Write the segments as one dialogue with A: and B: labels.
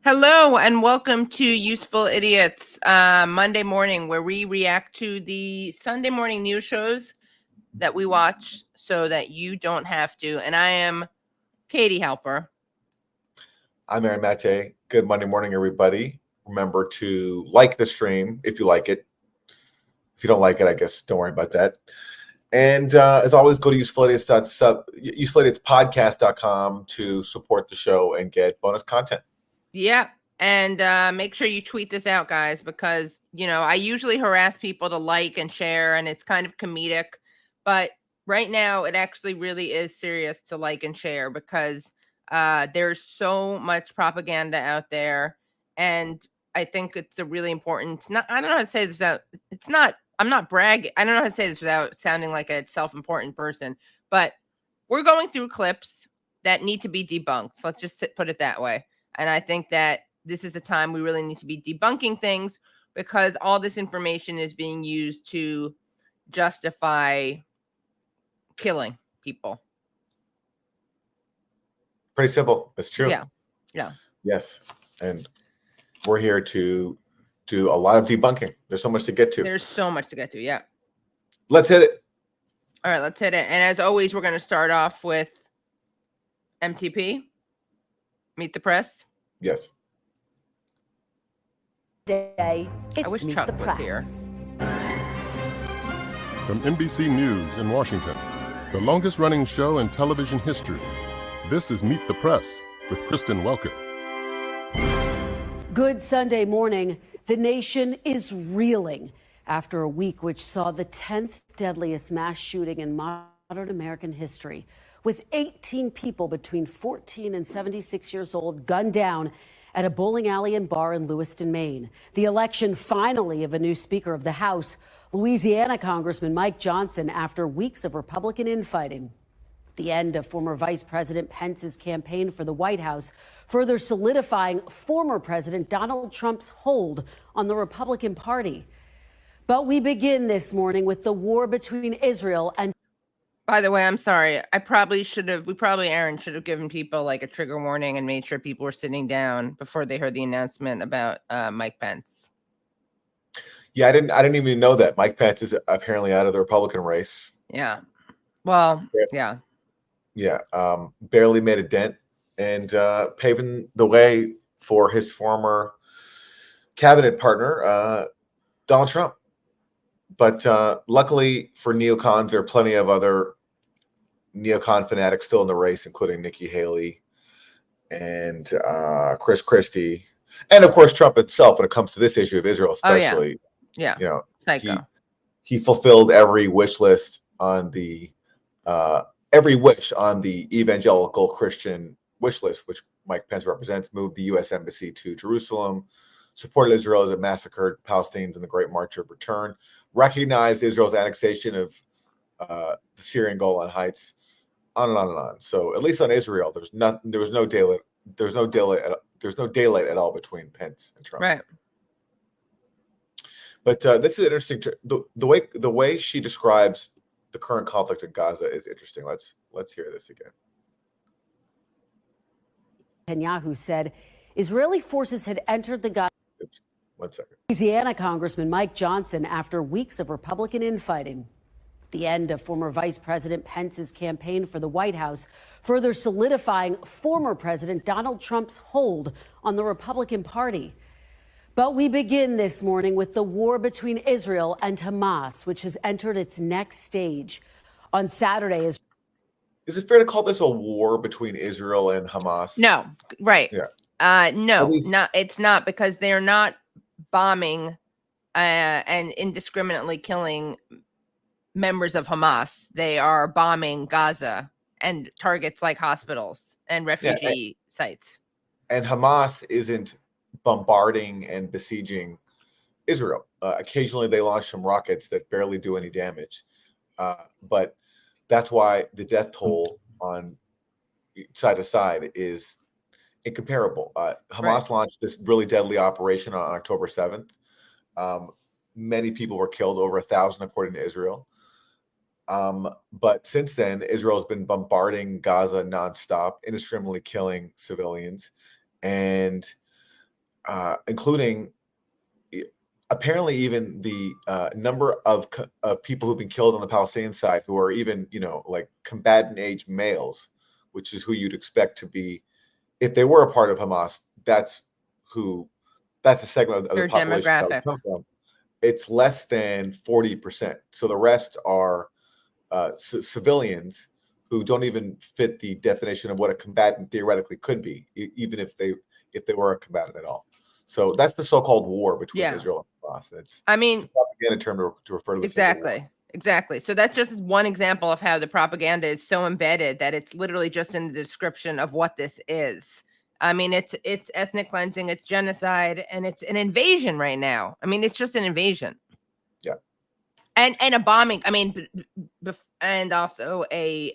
A: Hello and welcome to Useful Idiots Monday morning, where we react to the Sunday morning news shows that we watch so that you don't have to. And I am Katie Halper.
B: I'm Aaron Maté. Good Monday morning, everybody. Remember to like the stream if you like it. If you don't like it, I guess don't worry about that. And as always, go to usefulidiots.podcast.com to support the show and get bonus content.
A: Yeah. And make sure you tweet this out, guys, because, I usually harass people to like and share, and it's kind of comedic. But right now, it actually really is serious to like and share because there's so much propaganda out there. And I think it's a really important, I don't know how to say this without, I'm not bragging. I don't know how to say this without sounding like a self-important person, but we're going through clips that need to be debunked. So let's just put it that way. And I think that this is the time we really need to be debunking things because all this information is being used to justify killing people.
B: Pretty simple. It's true.
A: Yeah.
B: Yes. And we're here to do a lot of debunking. There's so much to get to.
A: Yeah.
B: Let's hit it.
A: All right, let's hit it. And as always, we're going to start off with MTP. Meet the Press.
B: Yes.
C: Today,
A: I wish Chuck was here.
D: From NBC News in Washington, the longest-running show in television history, this is Meet the Press with Kristen Welker.
C: Good Sunday morning. The nation is reeling after a week which saw the 10th deadliest mass shooting in modern American history, with 18 people between 14 and 76 years old gunned down at a bowling alley and bar in Lewiston, Maine. The election finally of a new Speaker of the House, Louisiana Congressman Mike Johnson, after weeks of Republican infighting. The end of former Vice President Pence's campaign for the White House, further solidifying former President Donald Trump's hold on the Republican Party. But we begin this morning with the war between Israel and...
A: By the way, I'm sorry. Aaron should have given people like a trigger warning and made sure people were sitting down before they heard the announcement about Mike Pence.
B: Yeah, I didn't even know that. Mike Pence is apparently out of the Republican race.
A: Yeah. Well, yeah.
B: Yeah. Barely made a dent and paving the way for his former cabinet partner, Donald Trump. But luckily for neocons, there are plenty of other neocon fanatics still in the race, including Nikki Haley and Chris Christie. And, of course, Trump himself when it comes to this issue of Israel especially.
A: Yeah. Psycho.
B: He fulfilled every wish list on the every wish on the evangelical Christian wish list, which Mike Pence represents. Moved the U.S. Embassy to Jerusalem, supported Israel as it massacred Palestinians in the Great March of Return, recognized Israel's annexation of the Syrian Golan Heights, on and on and on. So at least on Israel, there was no daylight at all between Pence and Trump.
A: Right.
B: But this is interesting. The way she describes the current conflict in Gaza is interesting. Let's hear this again.
C: Netanyahu said Israeli forces had entered the Gaza.
B: 1 second.
C: Louisiana Congressman Mike Johnson, after weeks of Republican infighting. The end of former Vice President Pence's campaign for the White House, further solidifying former President Donald Trump's hold on the Republican Party. But we begin this morning with the war between Israel and Hamas, which has entered its next stage. On Saturday,
B: is it fair to call this a war between Israel and Hamas?
A: No, right.
B: Yeah.
A: No, it's not, because they're not bombing and indiscriminately killing members of Hamas. They are bombing Gaza and targets like hospitals and refugee sites. And
B: Hamas isn't bombarding and besieging Israel. Occasionally they launch some rockets that barely do any damage. But that's why the death toll on side to side is incomparable. Hamas launched this really deadly operation on October 7th. Many people were killed, over 1,000 according to Israel. But since then, Israel has been bombarding Gaza nonstop, indiscriminately killing civilians. And including apparently even the number of people who've been killed on the Palestinian side who are even, like combatant age males, which is who you'd expect to be, if they were a part of Hamas, that's a segment of
A: Their
B: the population that would
A: demographic.
B: come from. It's less than 40%. So the rest are civilians who don't even fit the definition of what a combatant theoretically could be, even if they were a combatant at all. So that's the so-called war between Israel and Hamas. It's a propaganda term to refer to this as a war.
A: Exactly. So that's just one example of how the propaganda is so embedded that it's literally just in the description of what this is. I mean, it's ethnic cleansing, it's genocide, and it's an invasion right now. I mean, it's just an invasion.
B: Yeah.
A: And a bombing. I mean, and also a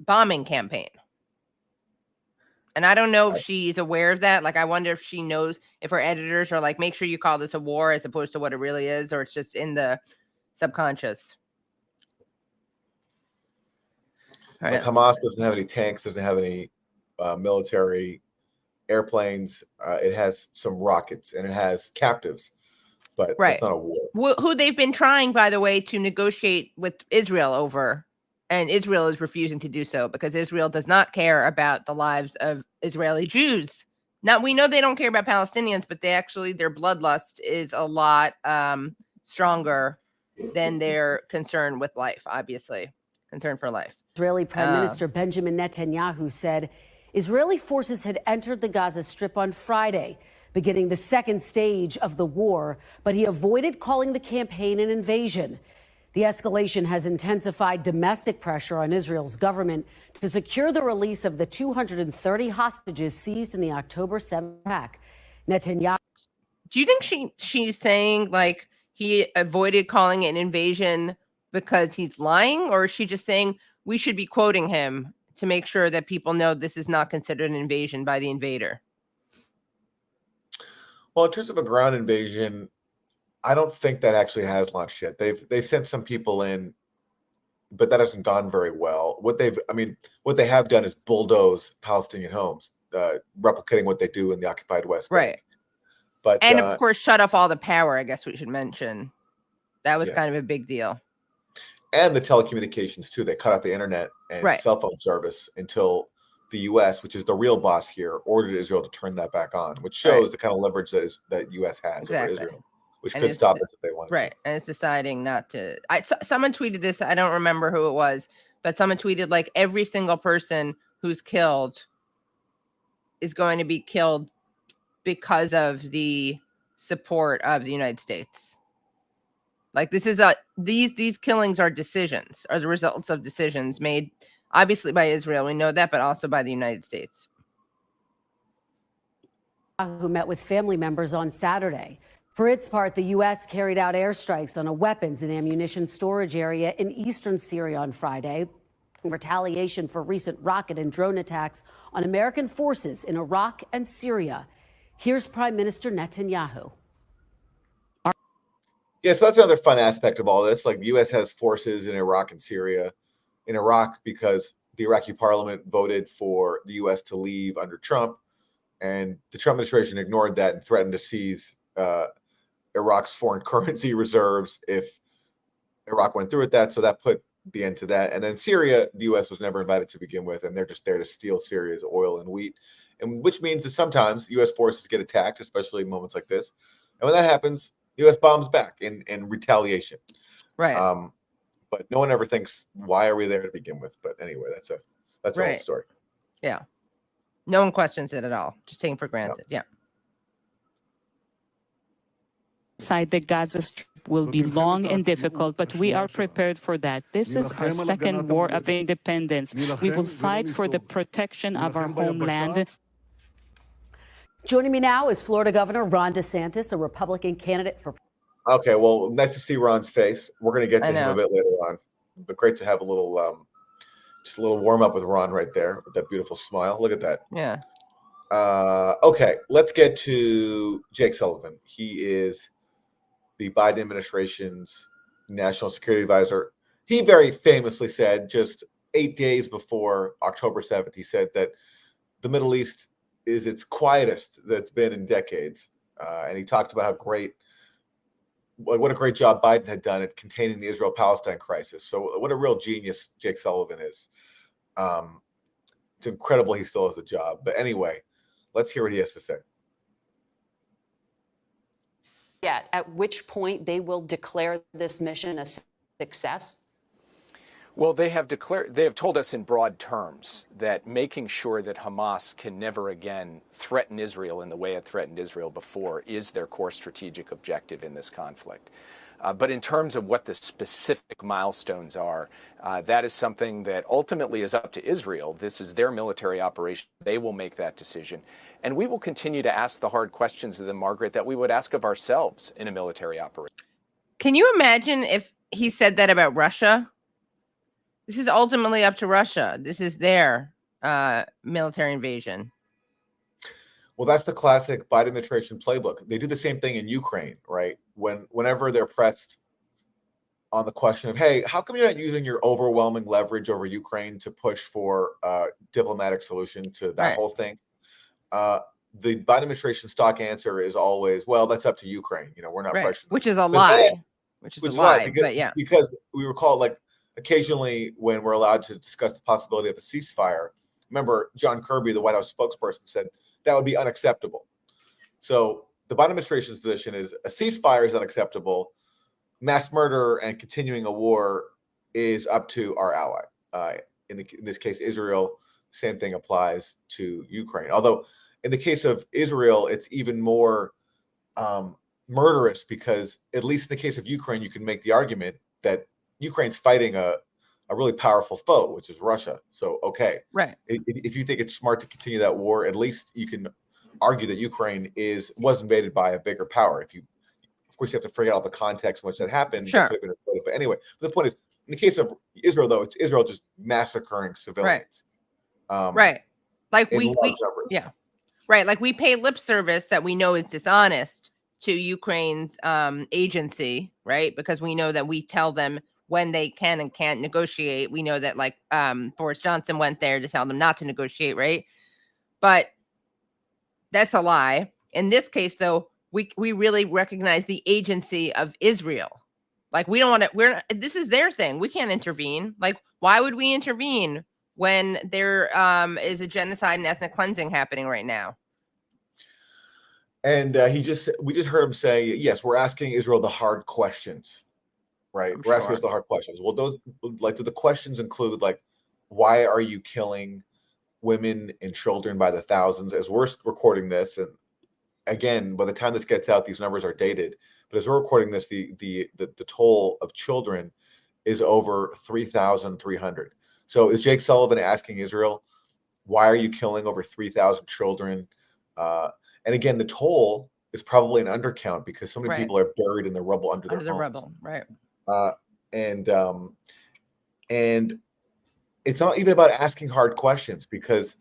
A: bombing campaign. And I don't know if she's aware of that. Like, I wonder if she knows, if her editors are like, make sure you call this a war as opposed to what it really is, or it's just in the subconscious.
B: All right, Hamas doesn't have any tanks, doesn't have any military airplanes. It has some rockets and it has captives, but it's not a war.
A: Who they've been trying, by the way, to negotiate with Israel over. And Israel is refusing to do so because Israel does not care about the lives of Israeli Jews. Now, we know they don't care about Palestinians, but their bloodlust is a lot stronger than their concern with life, obviously. Concern for life.
C: Israeli Prime Minister Benjamin Netanyahu said Israeli forces had entered the Gaza Strip on Friday, beginning the second stage of the war, but he avoided calling the campaign an invasion. The escalation has intensified domestic pressure on Israel's government to secure the release of the 230 hostages seized in the October 7th attack. Netanyahu.
A: Do you think she's saying like he avoided calling it an invasion because he's lying, or is she just saying we should be quoting him to make sure that people know this is not considered an invasion by the invader?
B: Well, in terms of a ground invasion, I don't think that actually has launched yet. They've sent some people in, but that hasn't gone very well. What they have done is bulldoze Palestinian homes, replicating what they do in the occupied West Bank.
A: Right.
B: But
A: and of course, shut off all the power. I guess we should mention that was kind of a big deal.
B: And the telecommunications too. They cut out the internet and cell phone service until the U.S., which is the real boss here, ordered Israel to turn that back on, which shows the kind of leverage that U.S. has over Israel. Which could stop us if they wanted to. Right.
A: And it's deciding not to. Someone tweeted this. I don't remember who it was, but someone tweeted like every single person who's killed is going to be killed because of the support of the United States. Like this is these killings are decisions, are the results of decisions made obviously by Israel. We know that, but also by the United States.
C: Who met with family members on Saturday. For its part, the U.S. carried out airstrikes on a weapons and ammunition storage area in eastern Syria on Friday, in retaliation for recent rocket and drone attacks on American forces in Iraq and Syria. Here's Prime Minister Netanyahu.
B: Yeah, so that's another fun aspect of all this. Like the U.S. has forces in Iraq and Syria. In Iraq, because the Iraqi parliament voted for the U.S. to leave under Trump, and the Trump administration ignored that and threatened to seize Iraq's foreign currency reserves if Iraq went through with that. So that put the end to that. And then Syria, the U.S. was never invited to begin with, and they're just there to steal Syria's oil and wheat, and which means that sometimes U.S. forces get attacked, especially in moments like this. And when that happens, the U.S. bombs back in retaliation.
A: Right.
B: But no one ever thinks, why are we there to begin with? But anyway, that's a whole story.
A: Yeah. No one questions it at all. Just taken for granted.
B: No.
A: Yeah.
E: Inside the Gaza Strip will be long and difficult, but we are prepared for that. This is our second war of independence. We will fight for the protection of our homeland.
C: Joining me now is Florida Governor Ron DeSantis, a Republican candidate for.
B: Okay, well, nice to see Ron's face. We're going to get to him a bit later on, but great to have a little, just a little warm up with Ron right there with that beautiful smile. Look at that.
A: Yeah.
B: Okay, let's get to Jake Sullivan. He is the Biden administration's national security advisor. He very famously said just 8 days before October 7th, he said that the Middle East its quietest that's been in decades. And he talked about how what a great job Biden had done at containing the Israel-Palestine crisis. So what a real genius Jake Sullivan is. It's incredible he still has the job. But anyway, let's hear what he has to say.
C: At which point they will declare this mission a success?
F: Well, they have told us in broad terms that making sure that Hamas can never again threaten Israel in the way it threatened Israel before is their core strategic objective in this conflict. But in terms of what the specific milestones are, that is something that ultimately is up to Israel. This is their military operation. They will make that decision. And we will continue to ask the hard questions of them, Margaret, that we would ask of ourselves in a military operation.
A: Can you imagine if he said that about Russia? This is ultimately up to Russia. This is their military invasion.
B: Well, that's the classic Biden administration playbook. They do the same thing in Ukraine, right? Whenever they're pressed on the question of, hey, how come you're not using your overwhelming leverage over Ukraine to push for a diplomatic solution to that whole thing? The Biden administration stock answer is always, well, that's up to Ukraine. We're not pressuring.
A: Which is a lie. Which is a lie.
B: Because we recall, like, occasionally when we're allowed to discuss the possibility of a ceasefire, remember John Kirby, the White House spokesperson, said that would be unacceptable. So the Biden administration's position is a ceasefire is unacceptable. Mass murder and continuing a war is up to our ally. In this case, Israel, same thing applies to Ukraine. Although in the case of Israel, it's even more murderous because at least in the case of Ukraine, you can make the argument that Ukraine's fighting a really powerful foe, which is Russia. So, okay.
A: Right.
B: If you think it's smart to continue that war, at least you can argue that Ukraine was invaded by a bigger power. Of course, you have to figure out the context in which that happened.
A: Sure.
B: But anyway, the point is, in the case of Israel, though, it's Israel just massacring civilians.
A: Right. Like Right. Like we pay lip service that we know is dishonest to Ukraine's agency, right? Because we know that we tell them when they can and can't negotiate. We know that, like, Boris Johnson went there to tell them not to negotiate, right? But that's a lie. In this case, though, we really recognize the agency of Israel. Like, we don't want to, this is their thing. We can't intervene. Like, why would we intervene when there is a genocide and ethnic cleansing happening right now?
B: And we just heard him say, yes, we're asking Israel the hard questions. Right. We're asking us the hard questions. Well, do the questions include, like, why are you killing women and children by the thousands as we're recording this? And again, by the time this gets out, these numbers are dated. But as we're recording this, the toll of children is over 3,300. So is Jake Sullivan asking Israel, why are you killing over 3,000 children? And again, the toll is probably an undercount because so many people are buried in the rubble under their homes.
A: Rubble, right?
B: And it's not even about asking hard questions because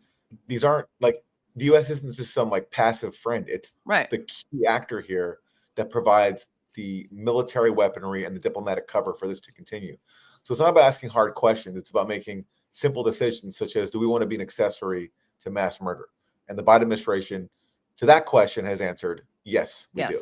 B: these aren't, like, the U.S. isn't just some, like, passive friend. It's the key actor here that provides the military weaponry and the diplomatic cover for this to continue. So it's not about asking hard questions. It's about making simple decisions such as, do we want to be an accessory to mass murder? And the Biden administration to that question has answered, yes, we do.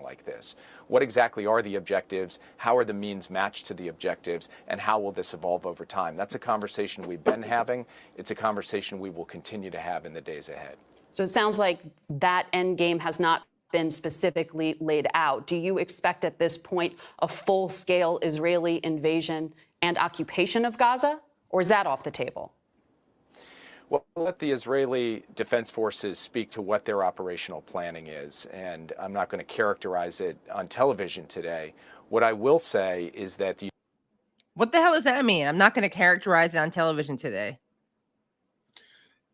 F: Like this. What exactly are the objectives? How are the means matched to the objectives? And how will this evolve over time? That's a conversation we've been having. It's a conversation we will continue to have in the days ahead.
C: So it sounds like that end game has not been specifically laid out. Do you expect at this point a full-scale Israeli invasion and occupation of Gaza? Or is that off the table?
F: Well, we'll let the Israeli Defense Forces speak to what their operational planning is, and I'm not going to characterize it on television today. What I will say is that
A: what the hell does that mean? I'm not going to characterize it on television today.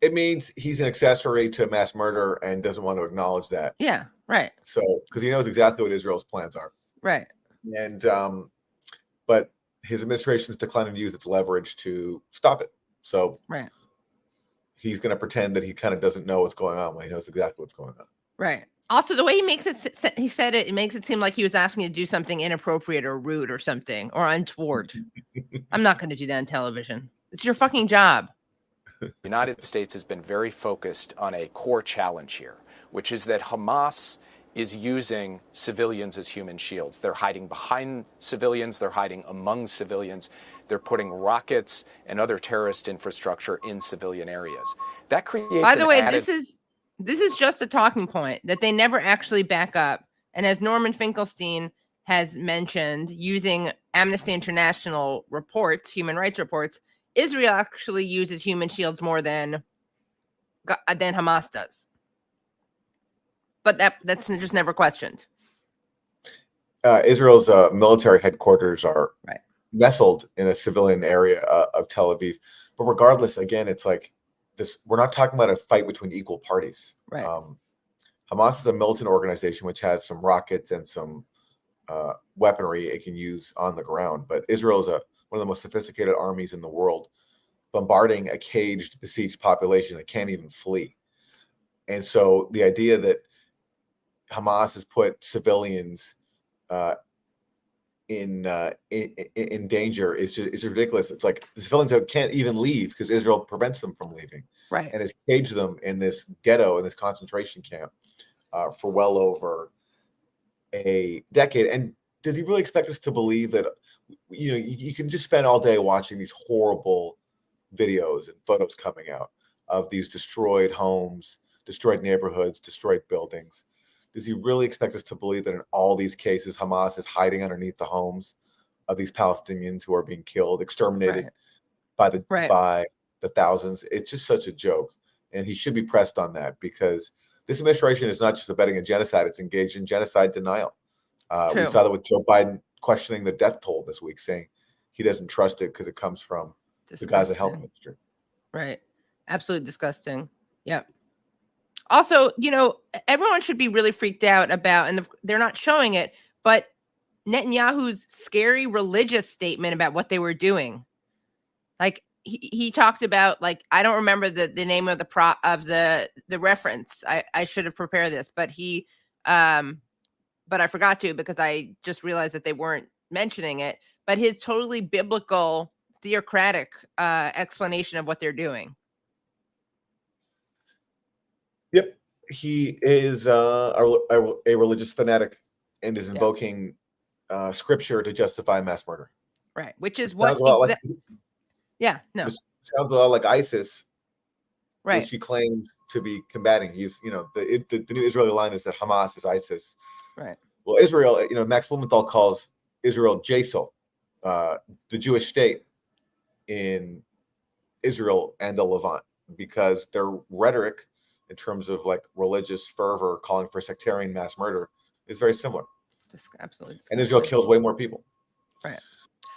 B: It means he's an accessory to mass murder and doesn't want to acknowledge that.
A: Yeah, right.
B: So, because he knows exactly what Israel's plans are.
A: Right.
B: And, but his administration's declining to use its leverage to stop it. So,
A: right.
B: He's going to pretend that he kind of doesn't know what's going on when he knows exactly what's going on.
A: Right. Also, the way he makes it, he said it makes it seem like he was asking to do something inappropriate or rude or something or untoward. I'm not going to do that on television. It's your fucking job.
F: The United States has been very focused on a core challenge here, which is that Hamas is using civilians as human shields. They're hiding behind civilians. They're hiding among civilians. They're putting rockets and other terrorist infrastructure in civilian areas. That creates.
A: By the way, this is just a talking point that they never actually back up. And as Norman Finkelstein has mentioned, using Amnesty International reports, human rights reports, Israel actually uses human shields more than Hamas does. But that's just never questioned.
B: Israel's military headquarters are nestled in a civilian area of Tel Aviv. But regardless, again, it's like this. We're not talking about a fight between equal parties.
A: Right.
B: Hamas is a militant organization which has some rockets and some weaponry it can use on the ground. But Israel is one of the most sophisticated armies in the world, bombarding a caged, besieged population that can't even flee. And so the idea that Hamas has put civilians in danger is just ridiculous. It's like the civilians can't even leave because Israel prevents them from leaving,
A: right? And
B: has caged them in this ghetto, in this concentration camp, for well over a decade. And does he really expect us to believe that? You can just spend all day watching these horrible videos and photos coming out of these destroyed homes, destroyed neighborhoods, destroyed buildings. Does he really expect us to believe that in all these cases, Hamas is hiding underneath the homes of these Palestinians who are being killed, exterminated by the thousands? It's just such a joke. And he should be pressed on that, because this administration is not just abetting a genocide, it's engaged in genocide denial. We saw that with Joe Biden questioning the death toll this week, saying he doesn't trust it because it comes from the Gaza health ministry.
A: Right. Absolutely disgusting. Yep. Also, everyone should be really freaked out about, and they're not showing it, but Netanyahu's scary religious statement about what they were doing. Like he talked about, like, I don't remember the name of the reference. I should have prepared this, but but I forgot to, because I just realized that they weren't mentioning it. But his totally biblical, theocratic explanation of what they're doing.
B: Yep, he is a religious fanatic and is invoking scripture to justify mass murder.
A: Right, which is
B: sounds a lot like ISIS,
A: right?
B: Which he claims to be combating. He's, the new Israeli line is that Hamas is ISIS.
A: Right.
B: Well, Israel, Max Blumenthal calls Israel Jayapal, the Jewish state in Israel and the Levant, because their rhetoric, in terms of like religious fervor, calling for sectarian mass murder, is very similar.
A: Absolutely.
B: And Israel kills way more people.
A: Right.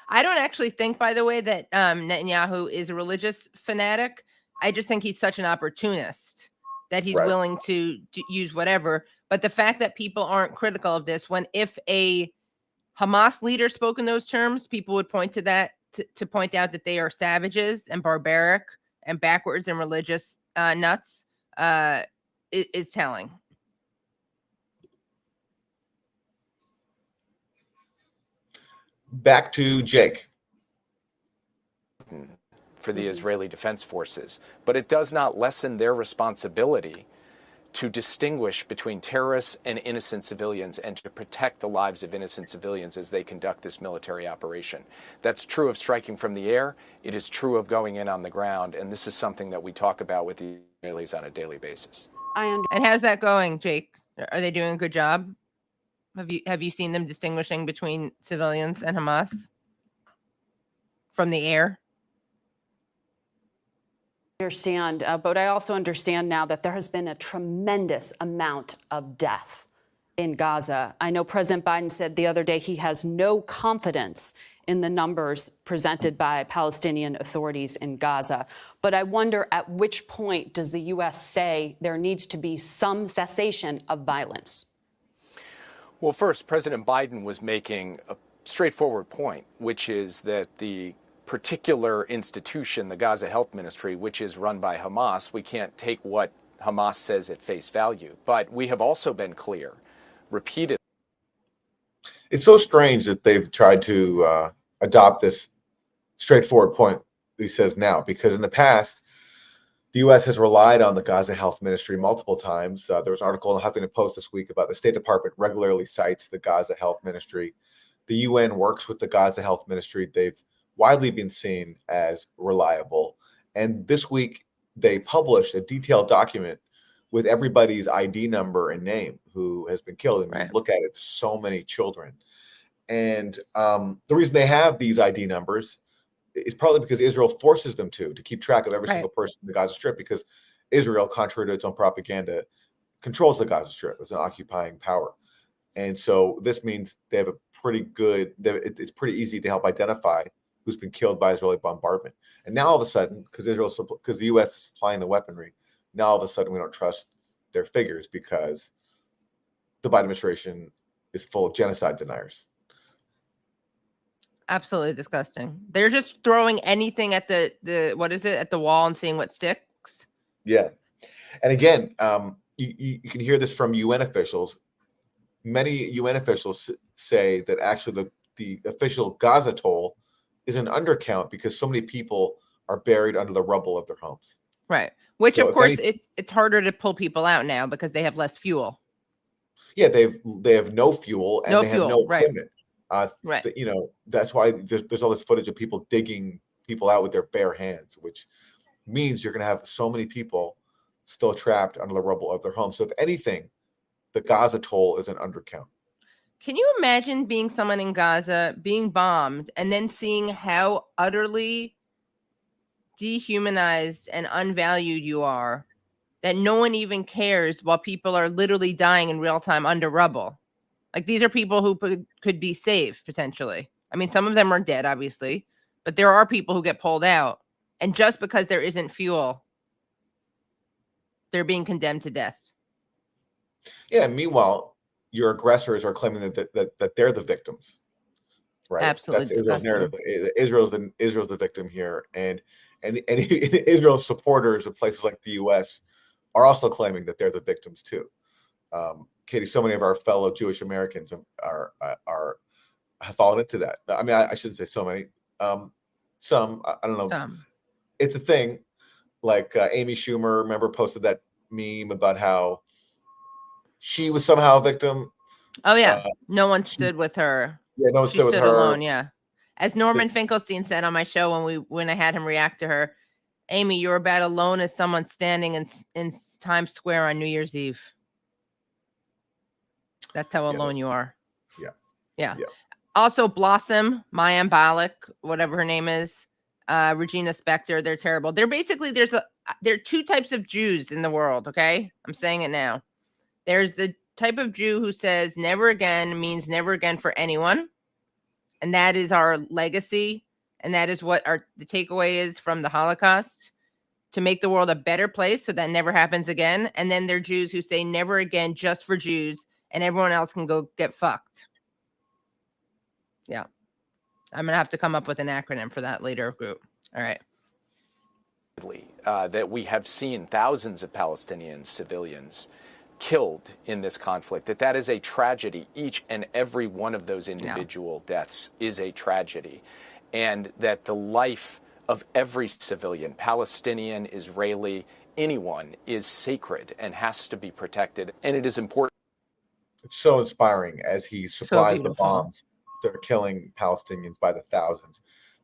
A: I don't actually think, by the way, that Netanyahu is a religious fanatic. I just think he's such an opportunist that he's willing to use whatever. But the fact that people aren't critical of this, if a Hamas leader spoke in those terms, people would point to that to point out that they are savages and barbaric and backwards and religious nuts. Is telling.
B: Back to Jake.
F: For the Israeli Defense Forces, but it does not lessen their responsibility to distinguish between terrorists and innocent civilians and to protect the lives of innocent civilians as they conduct this military operation. That's true of striking from the air. It is true of going in on the ground. And this is something that we talk about with the Israelis on a daily basis.
A: And how's that going, Jake? Are they doing a good job? Have you seen them distinguishing between civilians and Hamas from the air?
C: Understand, but I also understand now that there has been a tremendous amount of death in Gaza. I know President Biden said the other day he has no confidence in the numbers presented by Palestinian authorities in Gaza. But I wonder, at which point does the U.S. say there needs to be some cessation of violence?
F: Well, first, President Biden was making a straightforward point, which is that the particular institution, the Gaza Health Ministry, which is run by Hamas, we can't take what Hamas says at face value. But we have also been clear repeatedly.
B: It's so strange that they've tried to adopt this straightforward point he says now, because in the past, the U.S. has relied on the Gaza Health Ministry multiple times. There was an article in the Huffington Post this week about the State Department regularly cites the Gaza Health Ministry. The UN works with the Gaza Health Ministry. They've widely been seen as reliable. And this week, they published a detailed document with everybody's ID number and name who has been killed. And you look at it, so many children. And the reason they have these ID numbers is partly because Israel forces them to keep track of every single person in the Gaza Strip, because Israel, contrary to its own propaganda, controls the Gaza Strip as an occupying power. And so this means they have a pretty good, it's pretty easy to help identify who's been killed by Israeli bombardment. And now all of a sudden, because the U.S. is supplying the weaponry, now all of a sudden we don't trust their figures because the Biden administration is full of genocide deniers. Absolutely
A: disgusting. They're just throwing anything at at the wall and seeing what sticks.
B: Yeah. And again, you can hear this from UN officials. Many UN officials say that actually the official Gaza toll is an undercount because so many people are buried under the rubble of their homes.
A: Right. Which, so of course, it's harder to pull people out now because they have less fuel.
B: Yeah, they have no fuel and they have no equipment.
A: Right.
B: You know, that's why there's all this footage of people digging people out with their bare hands, which means you're going to have so many people still trapped under the rubble of their homes. So if anything, the Gaza toll is an undercount.
A: Can you imagine being someone in Gaza, being bombed, and then seeing how utterly dehumanized and unvalued you are, that no one even cares while people are literally dying in real time under rubble? Like, these are people who could be saved potentially. I mean, some of them are dead, obviously, but there are people who get pulled out. And just because there isn't fuel, they're being condemned to death.
B: Yeah. Meanwhile, your aggressors are claiming that they're the victims. Right.
A: Absolutely.
B: That's Israel's narrative. Israel's the victim here. And Israel's supporters of places like the U.S. are also claiming that they're the victims too. Katie, so many of our fellow Jewish Americans have fallen into that. I mean, I shouldn't say so many. Some, I don't know.
A: Some.
B: It's a thing. Like Amy Schumer, remember, posted that meme about how she was somehow a victim.
A: Oh yeah, no one stood with her.
B: Yeah, no one stood with her
A: alone. Yeah, as Norman Finkelstein said on my show when I had him react to her, Amy, you're about alone as someone standing in Times Square on New Year's Eve. That's how alone you are. Yeah. Also, Blossom, Mayim Balak, whatever her name is, Regina Spektor, they're terrible. They're basically, there are two types of Jews in the world, okay? I'm saying it now. There's the type of Jew who says never again means never again for anyone. And that is our legacy. And that is what the takeaway is from the Holocaust, to make the world a better place so that never happens again. And then there are Jews who say never again just for Jews, and everyone else can go get fucked. Yeah. I'm going to have to come up with an acronym for that later group. All right.
F: That we have seen thousands of Palestinian civilians killed in this conflict, that is a tragedy. Each and every one of those individual deaths is a tragedy. And that the life of every civilian, Palestinian, Israeli, anyone, is sacred and has to be protected. And it is important.
B: It's so inspiring as he supplies the bombs that are killing Palestinians by the thousands,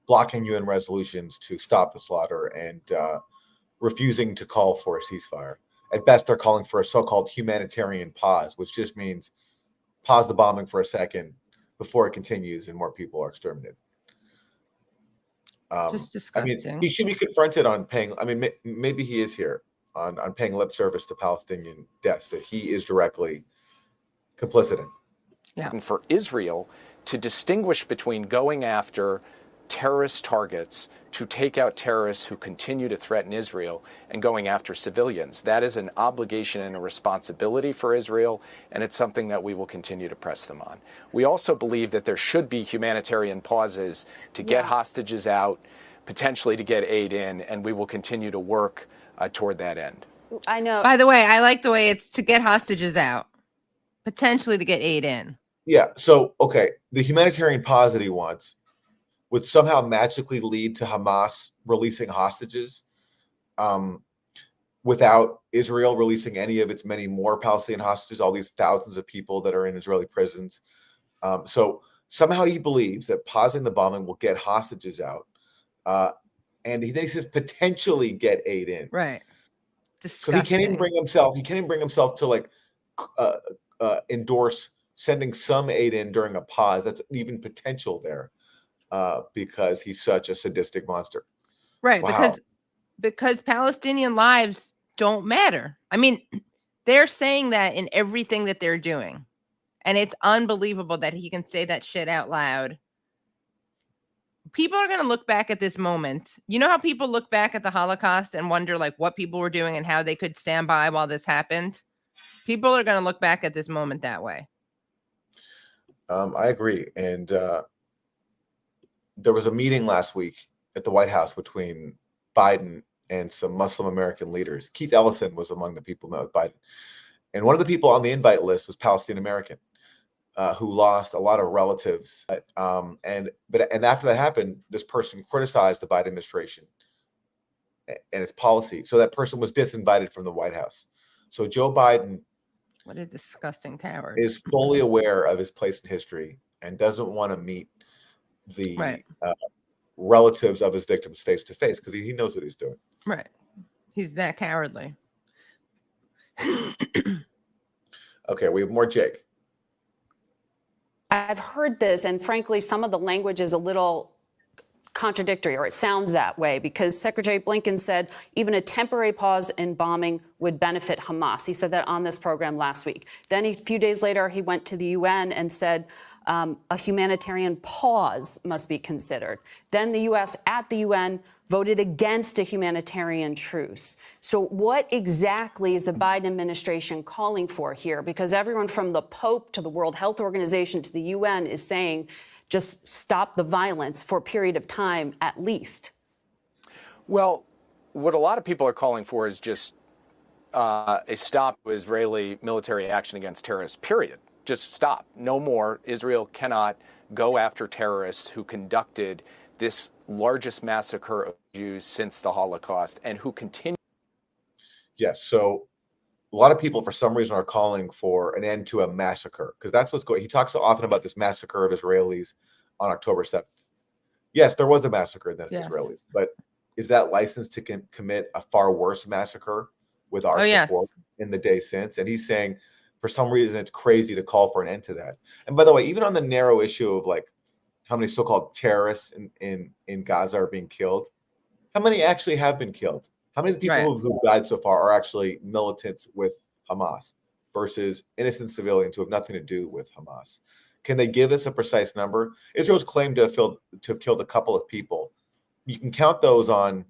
B: blocking UN resolutions to stop the slaughter, and refusing to call for a ceasefire. At best, they're calling for a so-called humanitarian pause, which just means pause the bombing for a second before it continues and more people are exterminated.
A: Just disgusting.
B: I mean, he should be confronted on paying. I mean, maybe he is here on paying lip service to Palestinian deaths that he is directly complicit in.
A: Yeah.
F: And for Israel to distinguish between going after terrorist targets to take out terrorists who continue to threaten Israel and going after civilians, that is an obligation and a responsibility for Israel, and it's something that we will continue to press them on. We also believe that there should be humanitarian pauses to get hostages out, potentially to get aid in, and we will continue to work toward that end.
C: I know.
A: By the way, I like the way it's to get hostages out, potentially to get aid in.
B: Yeah. So, okay, the humanitarian pause that he wants would somehow magically lead to Hamas releasing hostages without Israel releasing any of its many more Palestinian hostages, all these thousands of people that are in Israeli prisons. So somehow he believes that pausing the bombing will get hostages out. And he says potentially get aid in.
A: Right.
B: So he can't even
A: Disgusting.
B: bring himself to like endorse sending some aid in during a pause. That's even potential there because he's such a sadistic monster.
A: Right.
B: Wow.
A: Because Palestinian lives don't matter. I mean, they're saying that in everything that they're doing. And it's unbelievable that he can say that shit out loud. People are going to look back at this moment. You know how people look back at the Holocaust and wonder like what people were doing and how they could stand by while this happened? People are going to look back at this moment that way.
B: I agree. And there was a meeting last week at the White House between Biden and some Muslim American leaders. Keith Ellison was among the people who met with Biden. And one of the people on the invite list was Palestinian American, who lost a lot of relatives. And after that happened, this person criticized the Biden administration and its policy. So that person was disinvited from the White House. So Joe Biden,
A: what a disgusting coward,
B: is fully aware of his place in history and doesn't want to meet the relatives of his victims face to face because he knows what he's doing.
A: Right. He's that cowardly.
B: Okay, we have more Jake.
G: I've heard this, and frankly, some of the language is a little contradictory, or it sounds that way, because Secretary Blinken said even a temporary pause in bombing would benefit Hamas. He said that on this program last week. Then a few days later, he went to the UN and said a humanitarian pause must be considered. Then the U.S. at the UN voted against a humanitarian truce. So what exactly is the Biden administration calling for here? Because everyone from the Pope to the World Health Organization to the UN is saying just stop the violence for a period of time at least.
F: Well, what a lot of people are calling for is just a stop to Israeli military action against terrorists, period. Just stop. No more. Israel cannot go after terrorists who conducted this largest massacre of Jews since the Holocaust and who continue.
B: Yes. So a lot of people, for some reason, are calling for an end to a massacre because that's what's going. He talks so often about this massacre of Israelis on October 7th. Yes, there was a massacre then of Israelis, but is that license to commit a far worse massacre with our support in the day since? And he's saying, for some reason, it's crazy to call for an end to that. And by the way, even on the narrow issue of like how many so-called terrorists in Gaza are being killed, how many actually have been killed? How many of the people who've died so far are actually militants with Hamas versus innocent civilians who have nothing to do with Hamas? Can they give us a precise number? Israel's claimed to have killed a couple of people. You can count those on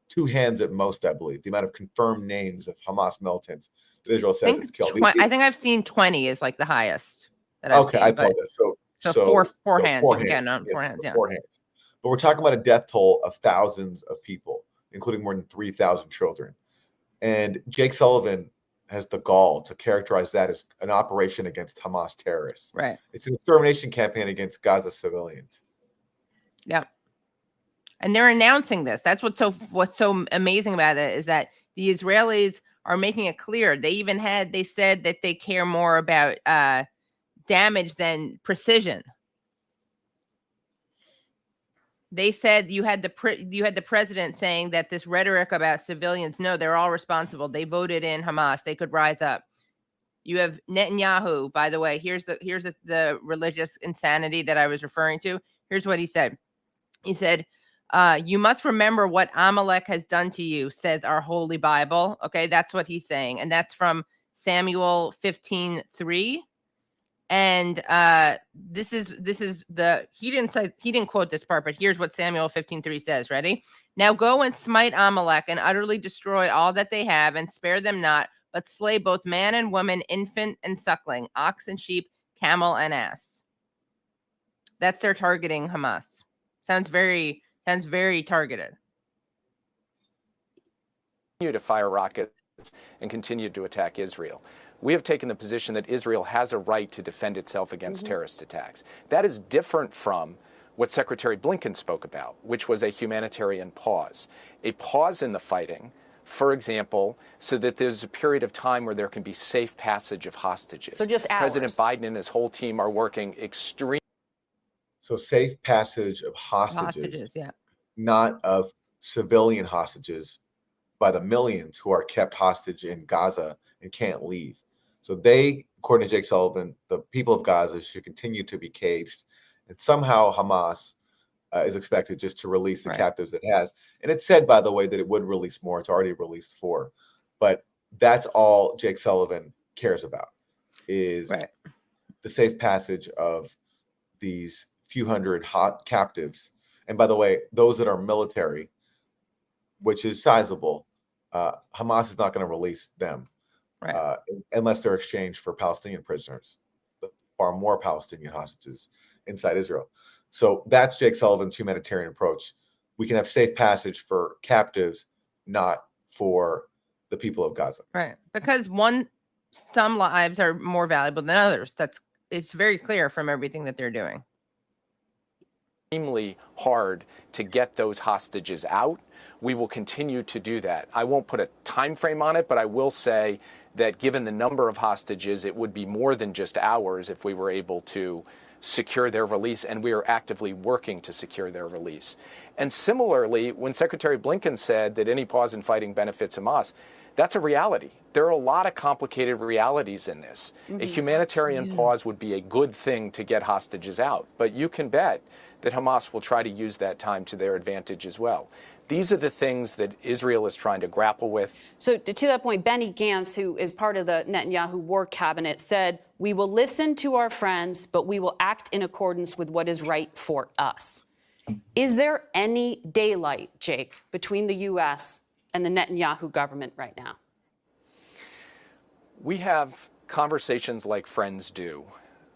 B: two hands at most, I believe, the amount of confirmed names of Hamas militants that Israel says it's killed.
A: I think I've seen 20 is like the highest that I've seen.
B: I apologize.
A: So four hands. You can count on four hands, yeah.
B: 4 hands. But we're talking about a death toll of thousands of people, including more than 3,000 children. And Jake Sullivan has the gall to characterize that as an operation against Hamas terrorists.
A: Right.
B: It's an extermination campaign against Gaza civilians.
A: Yeah. And they're announcing this. That's what's so amazing about it is that the Israelis are making it clear. They said that they care more about damage than precision. They said you had the president saying that this rhetoric about civilians, no, they're all responsible. They voted in Hamas. They could rise up. You have Netanyahu, by the way. Here's the religious insanity that I was referring to. Here's what he said. He said, you must remember what Amalek has done to you, says our holy Bible. Okay, that's what he's saying. And that's from Samuel 15:3. And this is he didn't quote this part, but here's what Samuel 15:3 says. Ready? Now go and smite Amalek and utterly destroy all that they have and spare them not, but slay both man and woman, infant and suckling, ox and sheep, camel and ass. That's their targeting Hamas. Sounds very targeted.
F: Continue to fire rockets and continue to attack Israel. We have taken the position that Israel has a right to defend itself against terrorist attacks. That is different from what Secretary Blinken spoke about, which was a humanitarian pause. A pause in the fighting, for example, so that there's a period of time where there can be safe passage of hostages.
G: So just hours.
F: President Biden and his whole team are working extremely.
B: So safe passage of hostages,
A: yeah.
B: not of civilian hostages by the millions who are kept hostage in Gaza and can't leave. So they, according to Jake Sullivan, the people of Gaza should continue to be caged. And somehow Hamas is expected just to release the captives it has. And it said, by the way, that it would release more. It's already released 4. But that's all Jake Sullivan cares about is the safe passage of these few hundred hot captives. And by the way, those that are military, which is sizable, Hamas is not going to release them unless they're exchanged for Palestinian prisoners, far more Palestinian hostages inside Israel. So that's Jake Sullivan's humanitarian approach. We can have safe passage for captives, not for the people of Gaza.
A: Right. Because some lives are more valuable than others. It's very clear from everything that they're doing.
F: Extremely hard to get those hostages out. We will continue to do that. I won't put a time frame on it, but I will say that given the number of hostages, it would be more than just hours if we were able to secure their release, and we are actively working to secure their release. And similarly, when Secretary Blinken said that any pause in fighting benefits Hamas, that's a reality. There are a lot of complicated realities in this. A humanitarian pause would be a good thing to get hostages out, but you can bet that Hamas will try to use that time to their advantage as well. These are the things that Israel is trying to grapple with.
G: So to that point, Benny Gantz, who is part of the Netanyahu war cabinet, said, "We will listen to our friends, but we will act in accordance with what is right for us." Is there any daylight, Jake, between the U.S. and the Netanyahu government right now?
F: We have conversations like friends do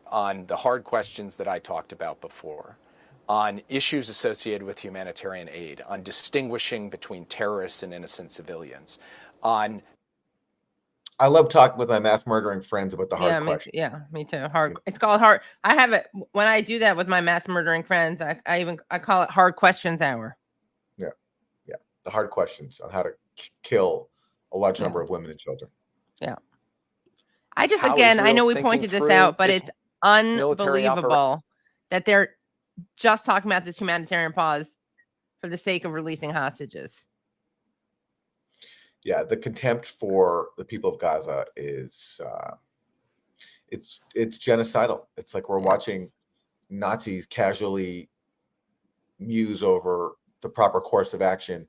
F: on the hard questions that I talked about before, on issues associated with humanitarian aid, on distinguishing between terrorists and innocent civilians, on...
B: I love talking with my mass murdering friends about the hard questions.
A: Yeah, me too. Hard. It's called hard. I have it when I do that with my mass murdering friends. I call it hard questions hour.
B: Yeah. The hard questions on how to kill a large number of women and children.
A: Yeah. I know we pointed this out, but it's unbelievable that they're just talking about this humanitarian pause for the sake of releasing hostages.
B: Yeah, the contempt for the people of Gaza is it's genocidal. It's like we're watching Nazis casually muse over the proper course of action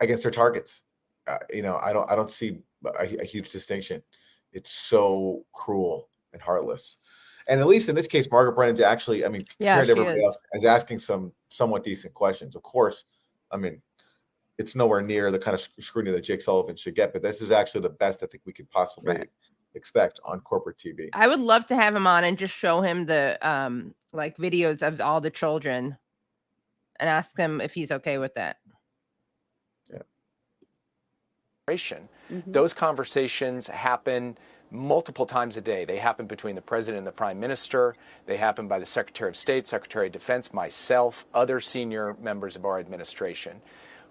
B: against their targets. I don't see a huge distinction. It's so cruel and heartless. And at least in this case, Margaret Brennan's actually, compared to everybody else, is asking some somewhat decent questions. Of course, it's nowhere near the kind of scrutiny that Jake Sullivan should get, but this is actually the best I think we could possibly expect on corporate TV.
A: I would love to have him on and just show him the videos of all the children and ask him if he's okay with that.
F: Those conversations happen multiple times a day. They happen between the president and the prime minister. They happen by the Secretary of State, Secretary of Defense, myself, other senior members of our administration.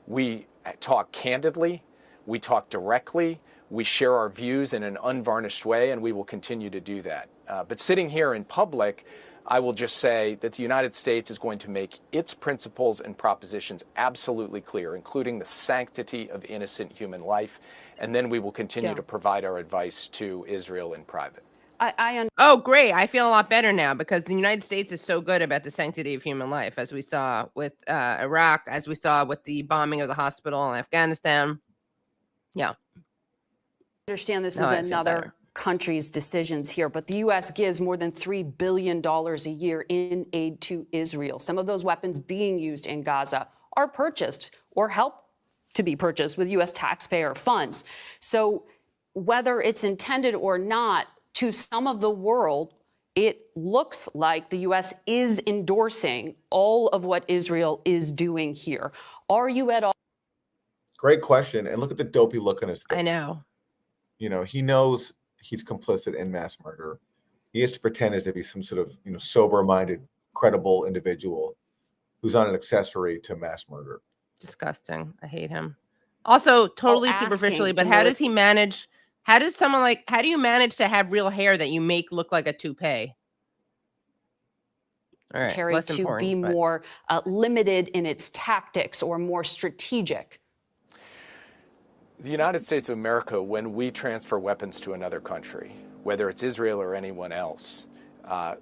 F: We talk candidly. We talk directly. We share our views in an unvarnished way, and we will continue to do that. But sitting here in public, I will just say that the United States is going to make its principles and propositions absolutely clear, including the sanctity of innocent human life. And then we will continue to provide our advice to Israel in private.
A: Oh, great. I feel a lot better now because the United States is so good about the sanctity of human life, as we saw with Iraq, as we saw with the bombing of the hospital in Afghanistan. Yeah.
G: I understand this is another country's decisions here, but the U.S. gives more than $3 billion a year in aid to Israel. Some of those weapons being used in Gaza are purchased or help to be purchased with U.S. taxpayer funds. So whether it's intended or not, to some of the world, it looks like the U.S. is endorsing all of what Israel is doing here. Are you at all?
B: Great question. And look at the dopey look on his face.
A: I know.
B: He knows he's complicit in mass murder. He has to pretend as if he's some sort of, sober-minded credible individual who's not an accessory to mass murder.
A: Disgusting. I hate him. Also, totally superficially, but how does he manage? How do you manage to have real hair that you make look like a toupee? All right, less
G: to
A: important,
G: be more limited in its tactics or more strategic?
F: The United States of America, when we transfer weapons to another country, whether it's Israel or anyone else,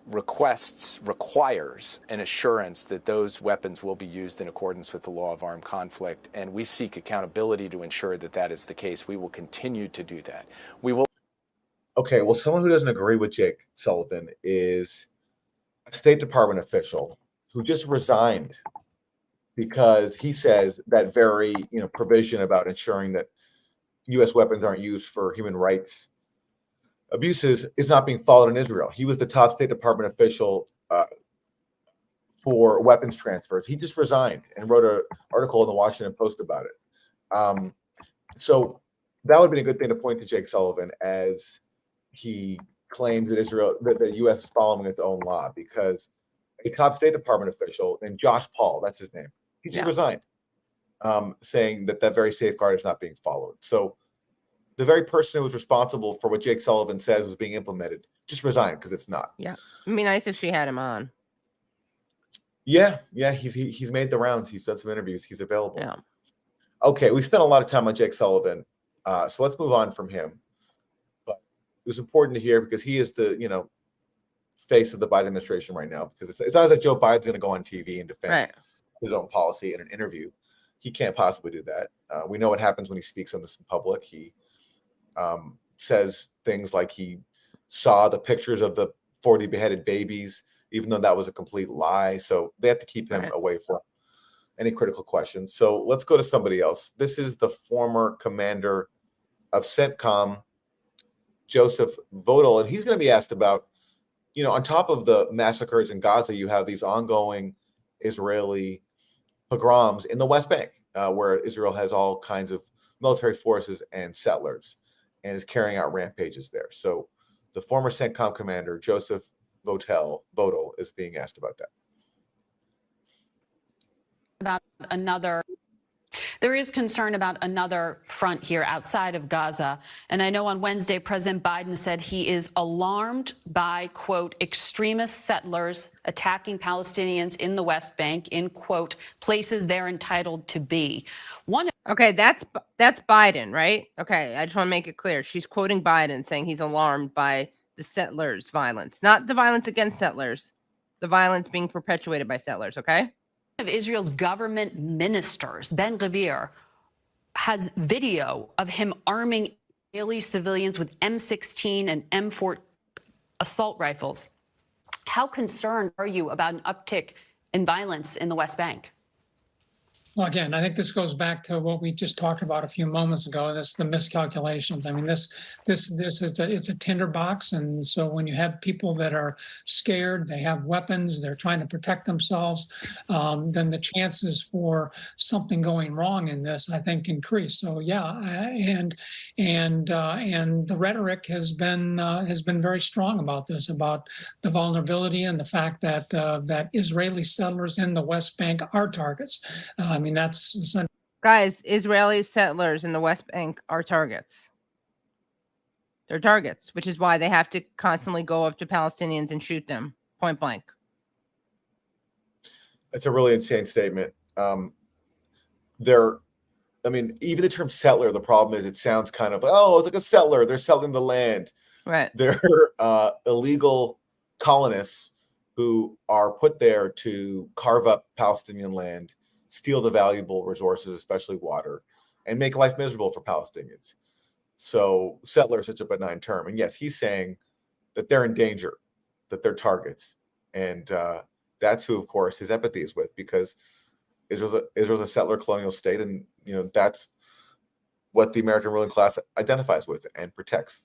F: requires an assurance that those weapons will be used in accordance with the law of armed conflict, and we seek accountability to ensure that that is the case. We will continue to do that. We will.
B: Okay, well, someone who doesn't agree with Jake Sullivan is a State Department official who just resigned because he says that very provision about ensuring that U.S. weapons aren't used for human rights abuses is not being followed in Israel. He was the top State Department official for weapons transfers. He just resigned and wrote an article in the Washington Post about it. So that would be a good thing to point to Jake Sullivan as he claims that the U.S. is following its own law, because a top State Department official named Josh Paul, that's his name, he just resigned, saying that very safeguard is not being followed. So the very person who was responsible for what Jake Sullivan says was being implemented just resigned because it's not.
A: Yeah, it'd be nice if she had him on.
B: Yeah, he's made the rounds. He's done some interviews. He's available.
A: Yeah.
B: Okay, we spent a lot of time on Jake Sullivan, so let's move on from him. But it was important to hear because he is the face of the Biden administration right now. Because it's not like Joe Biden's going to go on TV and defend his own policy in an interview. He can't possibly do that. We know what happens when he speaks on this in public. He says things like he saw the pictures of the 40 beheaded babies, even though that was a complete lie. So they have to keep him away from any critical questions. So let's go to somebody else. This is the former commander of CENTCOM, Joseph Votel, and he's going to be asked about, on top of the massacres in Gaza, you have these ongoing Israeli pogroms in the West Bank, where Israel has all kinds of military forces and settlers and is carrying out rampages there. So the former CENTCOM commander, Joseph Votel is being asked about that.
G: There is concern about another front here outside of Gaza. And I know on Wednesday, President Biden said he is alarmed by, quote, extremist settlers attacking Palestinians in the West Bank in, quote, places they're entitled to be.
A: Okay, that's Biden, right? Okay, I just want to make it clear. She's quoting Biden saying he's alarmed by the settlers' violence, not the violence against settlers, the violence being perpetuated by settlers, okay?
G: Of Israel's government ministers, Ben-Gvir, has video of him arming Israeli civilians with M16 and M4 assault rifles. How concerned are you about an uptick in violence in the West Bank?
H: Well, again, I think this goes back to what we just talked about a few moments ago. This the miscalculations. I mean, this is it's a tinderbox, and so when you have people that are scared, they have weapons, they're trying to protect themselves, then the chances for something going wrong in this, I think, increase. So yeah, and the rhetoric has been very strong about this, about the vulnerability and the fact that that Israeli settlers in the West Bank are targets. I mean,
A: guys, Israeli settlers in the West Bank are targets. They're targets, which is why they have to constantly go up to Palestinians and shoot them point blank.
B: That's a really insane statement. Even the term settler, the problem is it sounds kind of, it's like a settler. They're selling the land.
A: Right.
B: They're illegal colonists who are put there to carve up Palestinian land, steal the valuable resources, especially water, and make life miserable for Palestinians. So settler is such a benign term. And yes, he's saying that they're in danger, that they're targets. And that's who, of course, his empathy is with, because Israel's a settler colonial state. And, that's what the American ruling class identifies with and protects.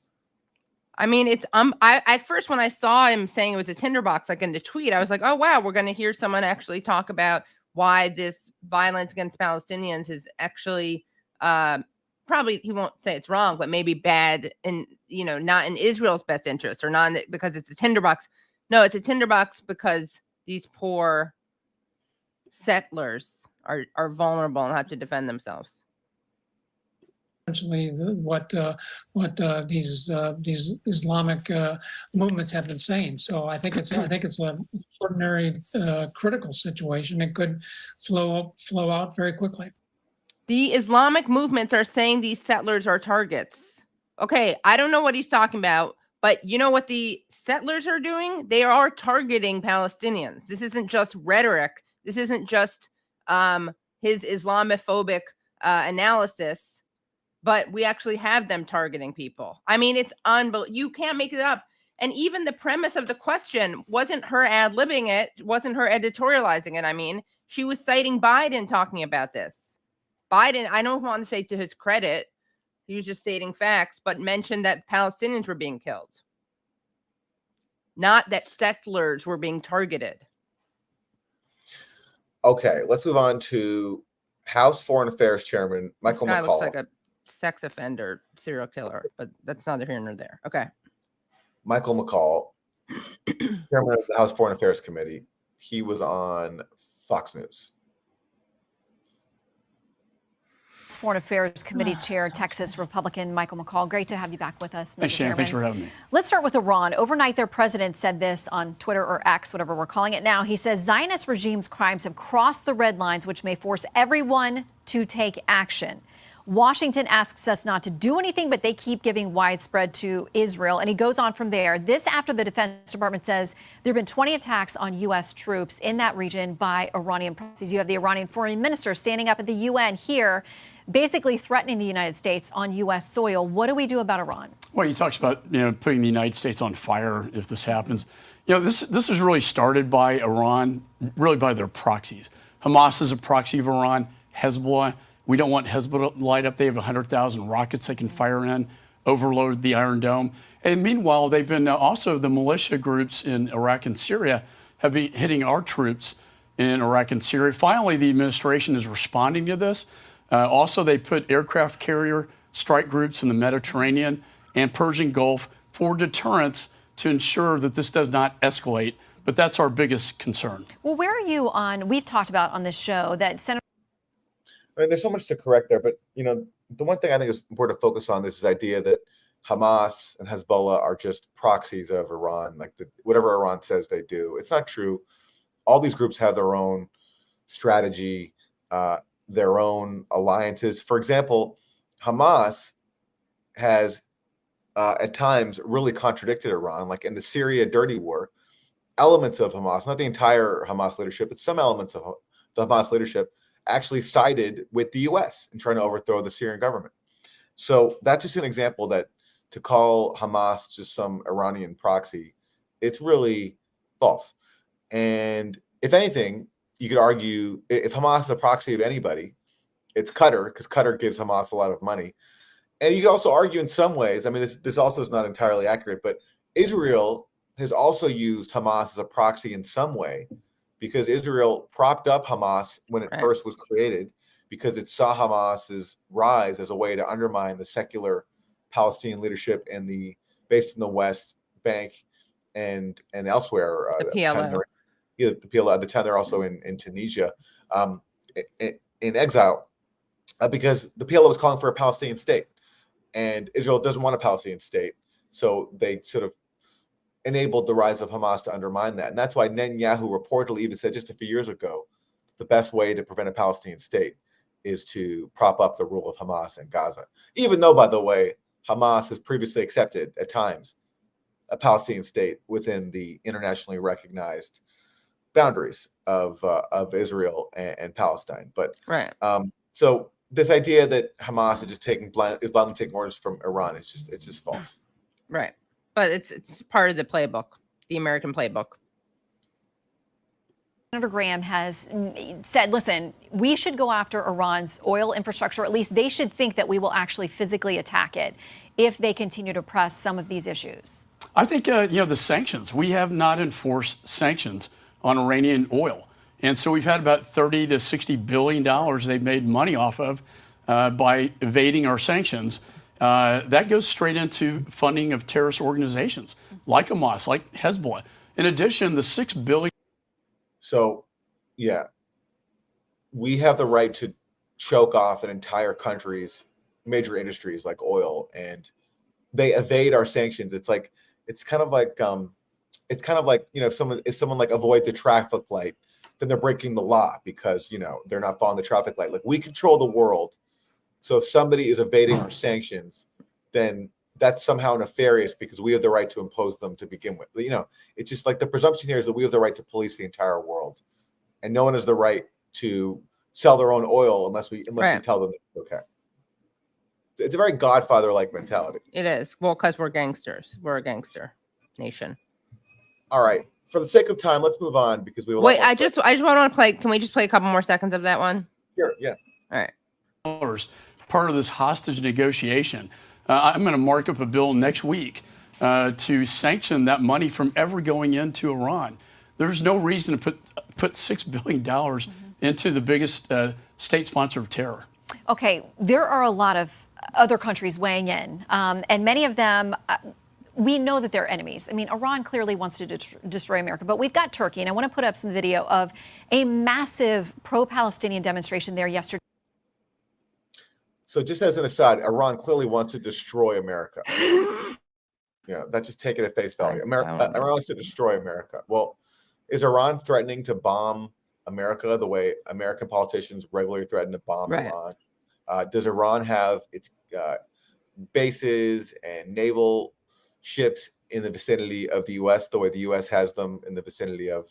A: I mean, it's I at first when I saw him saying it was a tinderbox, like in the tweet, I was like, oh wow, we're going to hear someone actually talk about why this violence against Palestinians is actually probably, he won't say it's wrong, but maybe bad and, not in Israel's best interest, or not because it's a tinderbox. No, it's a tinderbox because these poor settlers are vulnerable and have to defend themselves.
H: Essentially, what these Islamic movements have been saying. So I think it's an extraordinary critical situation. It could flow out very quickly.
A: The Islamic movements are saying these settlers are targets. Okay, I don't know what he's talking about, but you know what the settlers are doing? They are targeting Palestinians. This isn't just rhetoric. This isn't just his Islamophobic analysis. But we actually have them targeting people. I mean, it's unbelievable. You can't make it up. And even the premise of the question wasn't her ad-libbing it, wasn't her editorializing it. I mean, she was citing Biden talking about this. Biden, I don't want to say to his credit, he was just stating facts, but mentioned that Palestinians were being killed. Not that settlers were being targeted.
B: Okay, let's move on to House Foreign Affairs Chairman Michael
A: This guy
B: McCall.
A: looks like a sex offender, serial killer, but that's neither here nor there. Okay.
B: Michael McCall, chairman of the House Foreign Affairs Committee, he was on Fox News.
I: Foreign Affairs Committee Chair, Texas Republican Michael McCall. Great to have you back with us, Mr.
J: Thanks, Shannon. Thanks for having me.
I: Let's start with Iran. Overnight, their president said this on Twitter or X, whatever we're calling it now. He says Zionist regime's crimes have crossed the red lines, which may force everyone to take action. Washington asks us not to do anything, but they keep giving widespread to Israel. And he goes on from there. This after the Defense Department says there have been 20 attacks on U.S. troops in that region by Iranian proxies. You have the Iranian foreign minister standing up at the UN here, basically threatening the United States on U.S. soil. What do we do about Iran?
J: Well, he talks about putting the United States on fire if this happens. This is really started by Iran, really by their proxies. Hamas is a proxy of Iran. Hezbollah. We don't want Hezbollah to light up. They have 100,000 rockets they can fire in, overload the Iron Dome. And meanwhile, they've been also the militia groups in Iraq and Syria have been hitting our troops in Iraq and Syria. Finally, the administration is responding to this. Also, they put aircraft carrier strike groups in the Mediterranean and Persian Gulf for deterrence to ensure that this does not escalate. But that's our biggest concern.
I: Well, where are you on, we've talked about on this show that Senator
B: I mean, there's so much to correct there, but the one thing I think is important to focus on is this idea that Hamas and Hezbollah are just proxies of Iran, like whatever Iran says they do. It's not true. All these groups have their own strategy, their own alliances. For example, Hamas has at times really contradicted Iran, like in the Syria dirty war. Elements of Hamas, not the entire Hamas leadership, but some elements of the Hamas leadership actually sided with the U.S. in trying to overthrow the Syrian government. So that's just an example that to call Hamas just some Iranian proxy, it's really false. And if anything, you could argue if Hamas is a proxy of anybody, it's Qatar, because Qatar gives Hamas a lot of money. And you could also argue in some ways, I mean, this also is not entirely accurate, but Israel has also used Hamas as a proxy in some way, because Israel propped up Hamas when it first was created, because it saw Hamas's rise as a way to undermine the secular Palestinian leadership based in the West Bank and elsewhere.
A: The PLO.
B: The PLO. At the time, they're also in Tunisia, in exile, because the PLO was calling for a Palestinian state, and Israel doesn't want a Palestinian state, so they sort of enabled the rise of Hamas to undermine that. And that's why Netanyahu reportedly even said just a few years ago, the best way to prevent a Palestinian state is to prop up the rule of Hamas in Gaza. Even though, by the way, Hamas has previously accepted at times a Palestinian state within the internationally recognized boundaries of Israel and Palestine. But so this idea that Hamas is just blindly taking orders from Iran, it's just false.
A: Right. But it's part of the playbook, the American playbook.
I: Senator Graham has said, listen, we should go after Iran's oil infrastructure. At least they should think that we will actually physically attack it if they continue to press some of these issues.
J: I think, the sanctions, we have not enforced sanctions on Iranian oil. And so we've had about $30 to $60 billion they've made money off of by evading our sanctions. That goes straight into funding of terrorist organizations like Hamas, like Hezbollah. In addition, the $6 billion
B: So, yeah, we have the right to choke off an entire country's major industries like oil, and they evade our sanctions. It's kind of like if someone like avoids the traffic light, then they're breaking the law because they're not following the traffic light. Like, we control the world, so if somebody is evading our sanctions, then that's somehow nefarious because we have the right to impose them to begin with. It's just like the presumption here is that we have the right to police the entire world, and no one has the right to sell their own oil unless we tell them it's okay. It's a very Godfather-like mentality.
A: It is. Well, because we're gangsters. We're a gangster nation.
B: All right. For the sake of time, let's move on because we will.
A: Wait, I just want to play. Can we just play a couple more seconds of that one?
B: Sure. Yeah.
A: All right.
J: Part of this hostage negotiation. I'm going to mark up a bill next week to sanction that money from ever going into Iran. There's no reason to put $6 billion into the biggest state sponsor of terror.
I: Okay, there are a lot of other countries weighing in, and many of them, we know that they're enemies. I mean, Iran clearly wants to destroy America, but we've got Turkey, and I want to put up some video of a massive pro-Palestinian demonstration there yesterday.
B: So just as an aside, Iran clearly wants to destroy America. That's just take it at face value. Iran wants to destroy America. Well, is Iran threatening to bomb America the way American politicians regularly threaten to bomb Iran? Does Iran have its bases and naval ships in the vicinity of the U.S. the way the U.S. has them in the vicinity of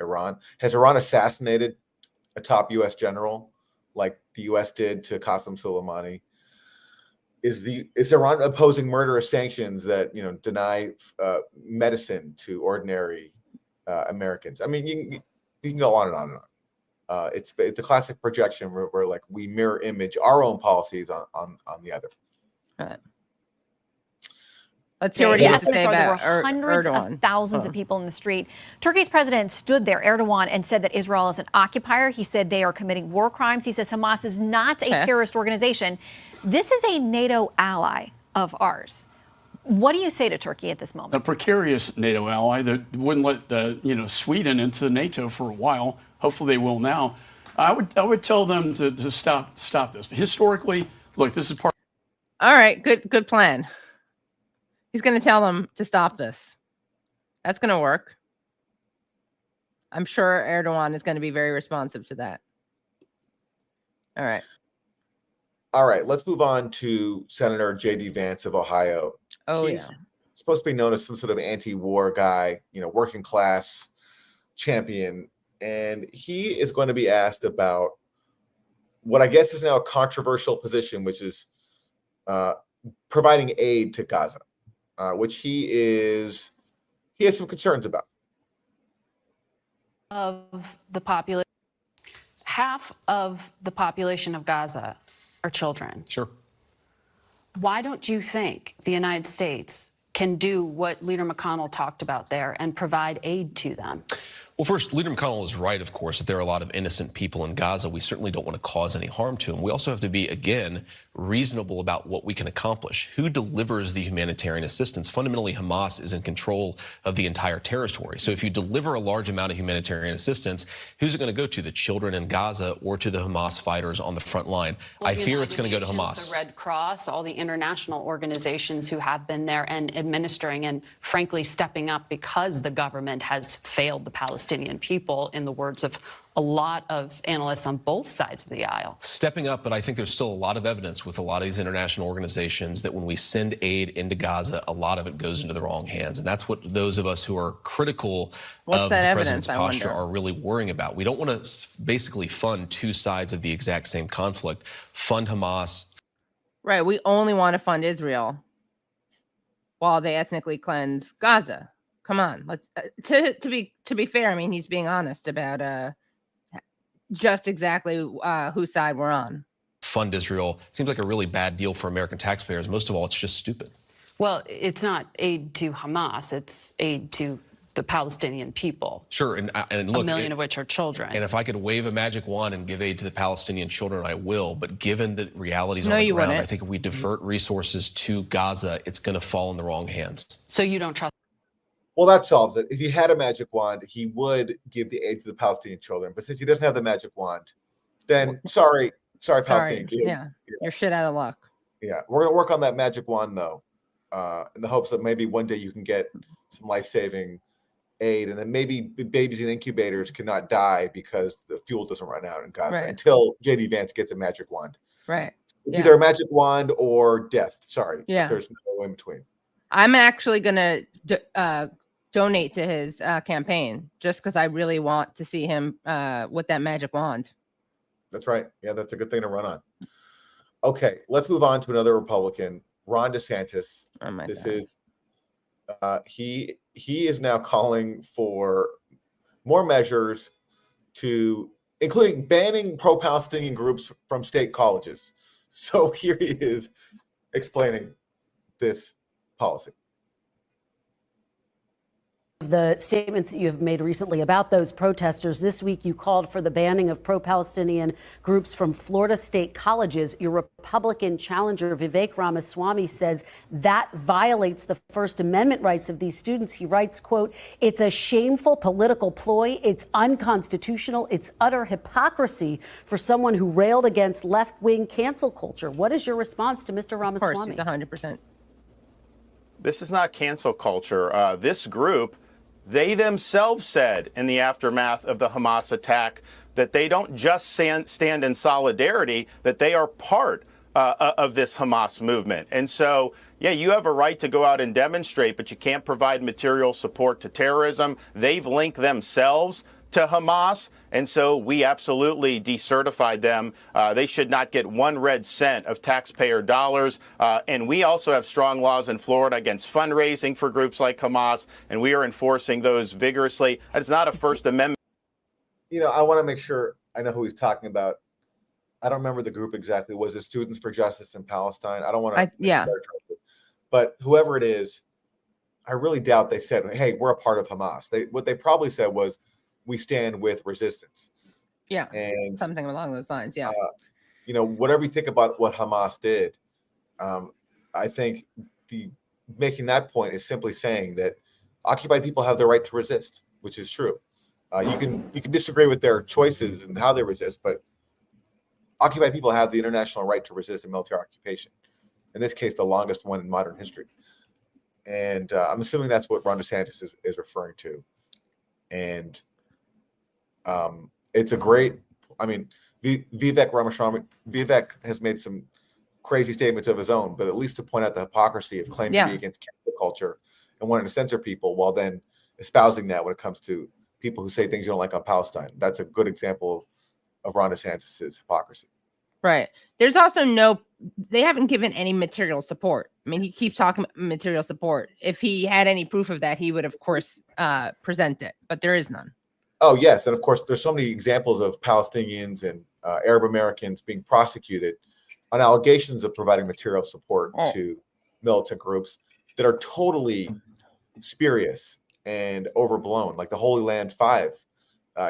B: Iran? Has Iran assassinated a top U.S. general like the U.S. did to Qasem Soleimani? Is Iran opposing murderous sanctions that deny medicine to ordinary Americans? I mean, you can go on and on and on. It's the classic projection where like we mirror image our own policies on the other.
A: All right. Let's hear what he has to say about
I: there were hundreds of thousands of people in the street. Turkey's president stood there, Erdogan, and said that Israel is an occupier. He said they are committing war crimes. He says Hamas is not a terrorist organization. This is a NATO ally of ours. What do you say to Turkey at this moment?
J: A precarious NATO ally that wouldn't let Sweden into NATO for a while. Hopefully they will now. I would tell them to stop this. Historically, look, this is part.
A: All right, good plan. He's going to tell them to stop this. That's going to work. I'm sure Erdogan is going to be very responsive to that. All right. Let's move on to Senator J.D. Vance of Ohio. He's supposed to be known as some sort of anti-war guy, working class champion. And he is going to be asked about what I guess is now a controversial position, which is providing aid to Gaza. Which he has some concerns about.
G: Of the population, half of the population of Gaza are children.
K: Sure.
G: Why don't you think the United States can do what Leader McConnell talked about there and provide aid to them?
K: Well, first, Leader McConnell is right, of course, that there are a lot of innocent people in Gaza. We certainly don't want to cause any harm to them. We also have to be, again, reasonable about what we can accomplish. Who delivers the humanitarian assistance? Fundamentally, Hamas is in control of the entire territory. So if you deliver a large amount of humanitarian assistance, who's it going to go to? The children in Gaza or to the Hamas fighters on the front line?
G: Well,
K: I fear it's going to go to Hamas.
G: The Red Cross, all the international organizations who have been there and administering and, frankly, stepping up because the government has failed the Palestinian people, in the words of a lot of analysts on both sides of the aisle.
K: Stepping up, but I think there's still a lot of evidence with a lot of these international organizations that when we send aid into Gaza, a lot of it goes into the wrong hands. And that's what those of us who are critical of the president's posture are really worrying about. We don't want to basically fund two sides of the exact same conflict, fund Hamas.
A: Right. We only want to fund Israel while they ethnically cleanse Gaza. Come on. Let's to be fair, I mean, he's being honest about just exactly whose side we're on.
K: Fund Israel seems like a really bad deal for American taxpayers. Most of all, it's just stupid.
G: Well, it's not aid to Hamas. It's aid to the Palestinian people.
K: Sure. And look,
G: a million of which are children.
K: And if I could wave a magic wand and give aid to the Palestinian children, I will. But given the realities on the ground, I think if we divert resources to Gaza, it's going to fall in the wrong hands.
G: So you don't trust?
B: Well, that solves it. If he had a magic wand, he would give the aid to the Palestinian children. But since he doesn't have the magic wand, then sorry, Palestinian kids.
A: Yeah, you're shit out of luck.
B: Yeah, we're gonna work on that magic wand though, in the hopes that maybe one day you can get some life-saving aid, and then maybe babies in incubators cannot die because the fuel doesn't run out in Gaza until JD Vance gets a magic wand.
A: Right.
B: It's either a magic wand or death. Sorry.
A: Yeah.
B: There's no in between.
A: I'm actually gonna donate to his campaign just because I really want to see him with that magic wand.
B: That's right. Yeah, that's a good thing to run on. Okay, let's move on to another Republican, Ron DeSantis.
A: Oh my
B: this
A: God.
B: is he is now calling for more measures to including banning pro-Palestinian groups from state colleges. So here he is explaining this policy.
C: The statements that you have made recently about those protesters. This week, you called for the banning of pro-Palestinian groups from Florida state colleges. Your Republican challenger, Vivek Ramaswamy, says that violates the First Amendment rights of these students. He writes, quote, "It's a shameful political ploy. It's unconstitutional. It's utter hypocrisy for someone who railed against left-wing cancel culture." What is your response to Mr. Ramaswamy?
A: Of course, it's 100%.
L: This is not cancel culture. This group, they themselves said in the aftermath of the Hamas attack that they don't just stand in solidarity, that they are part of this Hamas movement. And so, yeah, you have a right to go out and demonstrate, but you can't provide material support to terrorism. They've linked themselves to Hamas, and so we absolutely decertified them. They should not get 1 red cent of taxpayer dollars. And we also have strong laws in Florida against fundraising for groups like Hamas, and we are enforcing those vigorously. It's not a First Amendment.
B: You know, I want to make sure I know who he's talking about. I don't remember the group exactly. Was it Students for Justice in Palestine? I don't want to.
A: Yeah.
B: But whoever it is, I really doubt they said, "Hey, we're a part of Hamas." What they probably said was, "We stand with resistance."
A: Yeah,
B: and
A: something along those lines. Yeah.
B: You know, whatever you think about what Hamas did, I think making that point is simply saying that occupied people have the right to resist, which is true. You can disagree with their choices and how they resist, but occupied people have the international right to resist a military occupation. In this case, the longest one in modern history. And I'm assuming that's what Ron DeSantis is referring to. And it's a great, I mean, Vivek Ramaswamy, Vivek has made some crazy statements of his own, but at least to point out the hypocrisy of claiming to be against cancel culture and wanting to censor people while then espousing that when it comes to people who say things you don't like on Palestine. That's a good example of Ron DeSantis' hypocrisy.
A: Right. There's also they haven't given any material support. I mean, he keeps talking about material support. If he had any proof of that, he would, of course, present it, but there is none.
B: Oh, yes. And of course, there's so many examples of Palestinians and Arab Americans being prosecuted on allegations of providing material support to militant groups that are totally spurious and overblown, like the Holy Land 5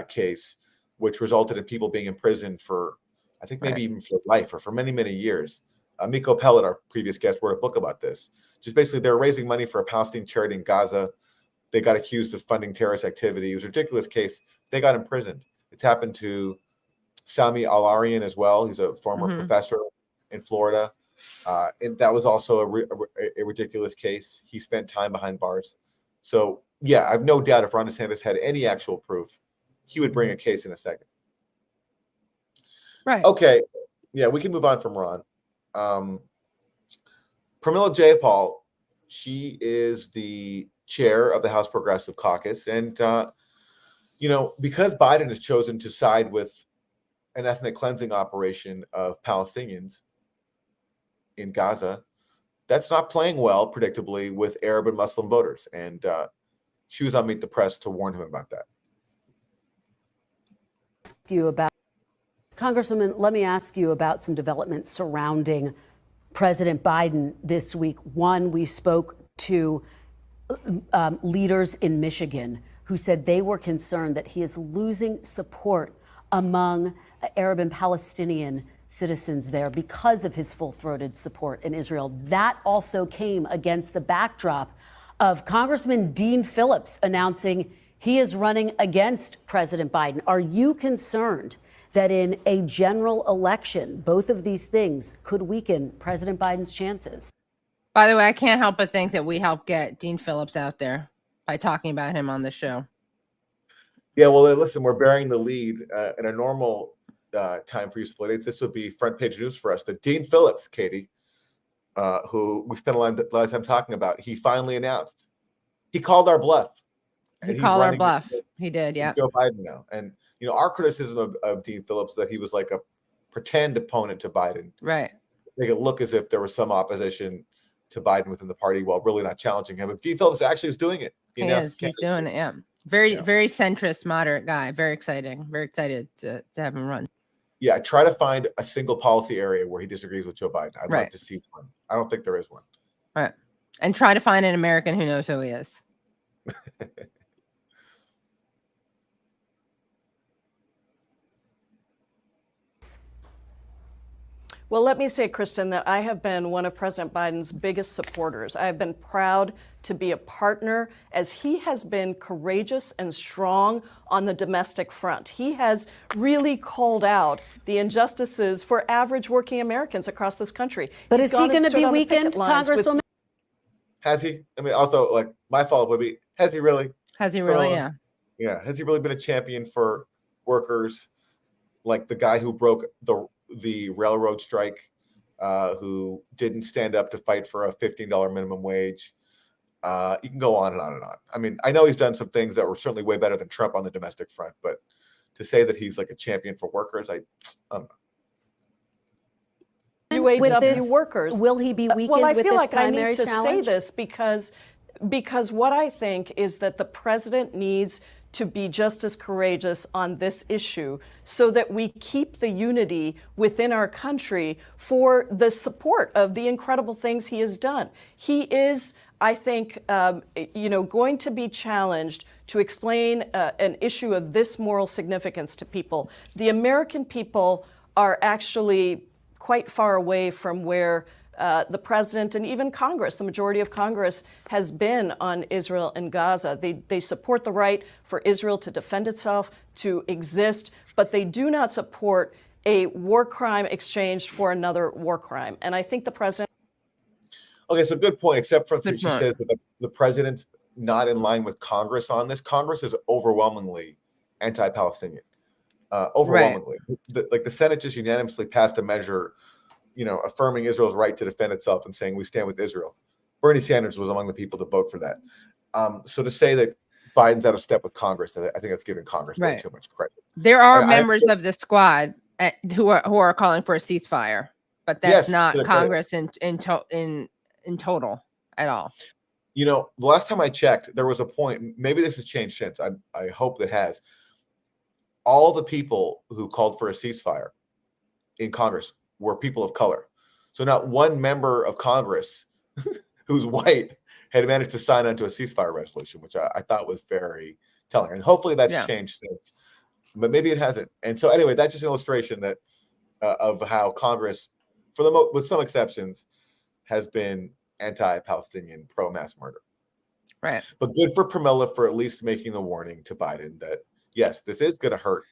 B: case, which resulted in people being imprisoned for, I think, maybe even for life or for many, many years. Miko Pellet, our previous guest, wrote a book about this. Just basically, they're raising money for a Palestinian charity in Gaza. They got accused of funding terrorist activity. It was a ridiculous case. They got imprisoned. It's happened to Sami Al-Arian as well. He's a former professor in Florida. And that was also a ridiculous case. He spent time behind bars. So, yeah, I have no doubt if Ron DeSantis had any actual proof, he would bring a case in a second.
A: Right.
B: Okay. Yeah, we can move on from Ron. Pramila Jayapal, she is the chair of the House Progressive Caucus. And, you know, because Biden has chosen to side with an ethnic cleansing operation of Palestinians in Gaza, that's not playing well, predictably, with Arab and Muslim voters. And she was on Meet the Press to warn him about that.
C: Congresswoman, let me ask you about some developments surrounding President Biden this week. One, we spoke to leaders in Michigan who said they were concerned that he is losing support among Arab and Palestinian citizens there because of his full-throated support in Israel. That also came against the backdrop of Congressman Dean Phillips announcing he is running against President Biden. Are you concerned that in a general election, both of these things could weaken President Biden's chances?
A: By the way, I can't help but think that we helped get Dean Phillips out there by talking about him on the show.
B: Yeah, well, listen, we're bearing the lead in a normal time for you split eights. This would be front page news for us. That Dean Phillips, Katie, who we spent a lot of time talking about, he finally announced he called our bluff.
A: He called our bluff. He did, yeah.
B: Joe Biden now, and our criticism of Dean Phillips that he was like a pretend opponent to Biden,
A: right?
B: Make it look as if there was some opposition to Biden within the party, while really not challenging him. But Dean Phillips actually is doing it.
A: He's doing it. Yeah, very centrist, moderate guy. Very exciting. Very excited to have him run.
B: Yeah, try to find a single policy area where he disagrees with Joe Biden. I'd like to see one. I don't think there is one.
A: Right, and try to find an American who knows who he is.
M: Well, let me say, Kristen, that I have been one of President Biden's biggest supporters. I have been proud to be a partner as he has been courageous and strong on the domestic front. He has really called out the injustices for average working Americans across this country.
C: But is he going to be weakened, Congresswoman?
B: Has he? I mean, also, like, my follow-up would be, has he really?
A: Has he really? Yeah.
B: Yeah. Has he really been a champion for workers, like the guy who broke the railroad strike, who didn't stand up to fight for a $15 minimum wage? You can go on and on and on. I mean, I know he's done some things that were certainly way better than Trump on the domestic front, but to say that he's like a champion for workers, I don't know.
M: UAW workers.
C: Will he be weakened?
M: Well, I
C: with
M: feel
C: this
M: like I need to
C: challenge?
M: say this because what I think is that the president needs to be just as courageous on this issue so that we keep the unity within our country for the support of the incredible things he has done. He is, I think, going to be challenged to explain an issue of this moral significance to people. The American people are actually quite far away from where the president and even Congress, the majority of Congress, has been on Israel and Gaza. They support the right for Israel to defend itself, to exist, but they do not support a war crime exchanged for another war crime. And I think the president...
B: Okay, so good point, except for she says that the president's not in line with Congress on this. Congress is overwhelmingly anti-Palestinian. Overwhelmingly. Right. The Senate just unanimously passed a measure affirming Israel's right to defend itself and saying we stand with Israel. Bernie Sanders was among the people to vote for that. So to say that Biden's out of step with Congress, I think that's giving Congress way too much credit.
A: There are members of the squad who are calling for a ceasefire, but that's not Congress in total at all.
B: The last time I checked, there was a point. Maybe this has changed since. I hope it has. All the people who called for a ceasefire in Congress were people of color. So not one member of Congress who's white had managed to sign onto a ceasefire resolution, which I thought was very telling. And hopefully that's changed since, but maybe it hasn't. And so anyway, that's just an illustration that of how Congress, with some exceptions, has been anti-Palestinian, pro-mass murder.
A: Right.
B: But good for Pramila for at least making the warning to Biden that, yes, this is going to hurt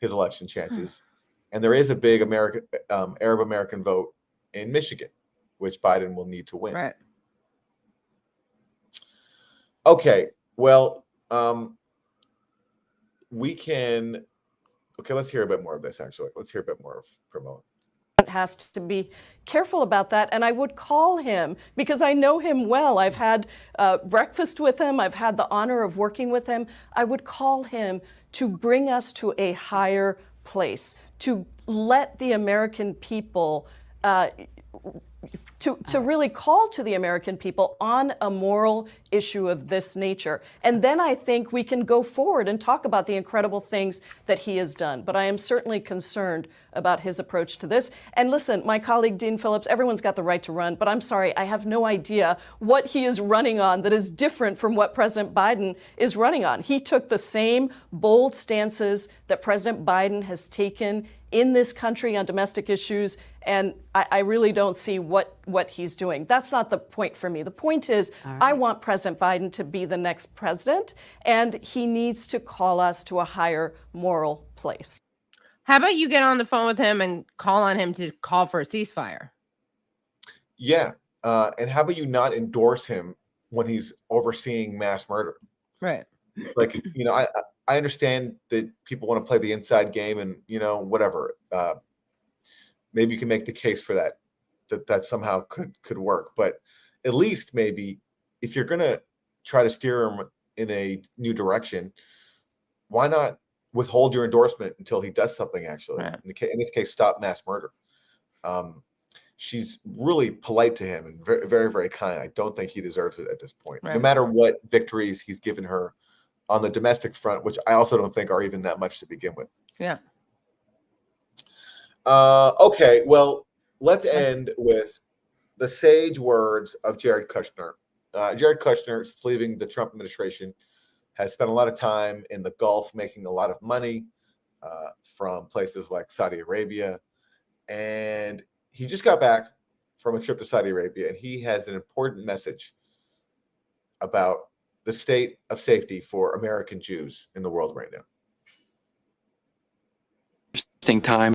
B: his election chances. And there is a big Arab American vote in Michigan, which Biden will need to win.
A: Right.
B: Okay. Well, let's hear a bit more of this, actually. Let's hear a bit more of Pramila.
M: Has to be careful about that. And I would call him, because I know him well. I've had breakfast with him. I've had the honor of working with him. I would call him to bring us to a higher place, to let the American people, to really call to the American people on a moral issue of this nature. And then I think we can go forward and talk about the incredible things that he has done. But I am certainly concerned about his approach to this. And listen, my colleague Dean Phillips, everyone's got the right to run, but I'm sorry, I have no idea what he is running on that is different from what President Biden is running on. He took the same bold stances that President Biden has taken in this country on domestic issues, and I really don't see what he's doing. That's not the point for me. The point is, I want President Biden to be the next president, and he needs to call us to a higher moral place.
A: How about you get on the phone with him and call on him to call for a ceasefire?
B: Yeah. And how about you not endorse him when he's overseeing mass murder?
A: Right.
B: Like, I understand that people want to play the inside game and, whatever. Maybe you can make the case for that somehow could work. But at least maybe if you're going to try to steer him in a new direction, why not withhold your endorsement until he does something actually? Right. In this case, stop mass murder. She's really polite to him and very, very, very kind. I don't think he deserves it at this point, no matter what victories he's given her on the domestic front, which I also don't think are even that much to begin with.
A: Yeah.
B: Okay, well, let's end with the sage words of Jared Kushner. Jared Kushner, since leaving the Trump administration, has spent a lot of time in the Gulf making a lot of money from places like Saudi Arabia. And he just got back from a trip to Saudi Arabia, and he has an important message about the state of safety for American Jews in the world right now.
N: Interesting time.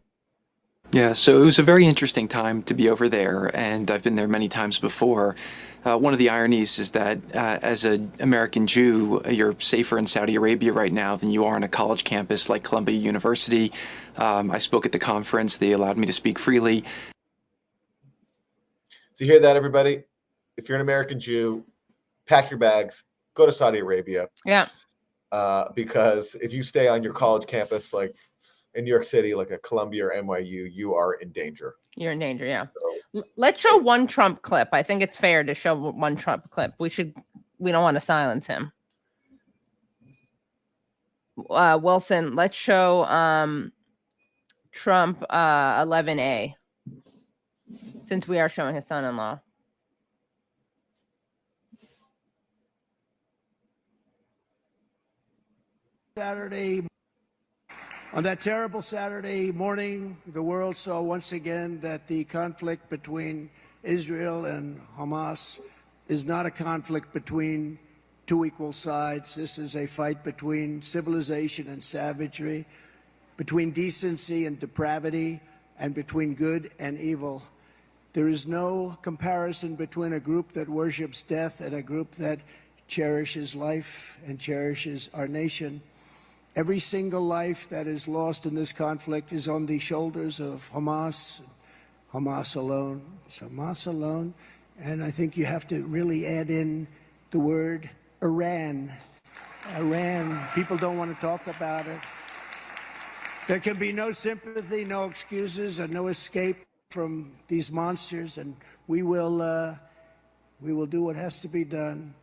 N: Yeah, so it was a very interesting time to be over there, and I've been there many times before. One of the ironies is that as an American Jew, you're safer in Saudi Arabia right now than you are on a college campus like Columbia University. I spoke at the conference. They allowed me to speak freely.
B: So you hear that, everybody? If you're an American Jew, pack your bags, go to Saudi Arabia.
A: Yeah.
B: Because if you stay on your college campus, like in New York City, like a Columbia or NYU, you are in danger.
A: You're in danger, yeah. So, let's show one Trump clip. I think it's fair to show one Trump clip. We don't want to silence him. Wilson, let's show Trump 11A, since we are showing his son-in-law.
O: Saturday, on that terrible Saturday morning, the world saw once again that the conflict between Israel and Hamas is not a conflict between two equal sides. This is a fight between civilization and savagery, between decency and depravity, and between good and evil. There is no comparison between a group that worships death and a group that cherishes life and cherishes our nation. Every single life that is lost in this conflict is on the shoulders of Hamas alone. It's Hamas alone. And I think you have to really add in the word Iran. Iran, people don't want to talk about it. There can be no sympathy, no excuses, and no escape from these monsters, and we will do what has to be done.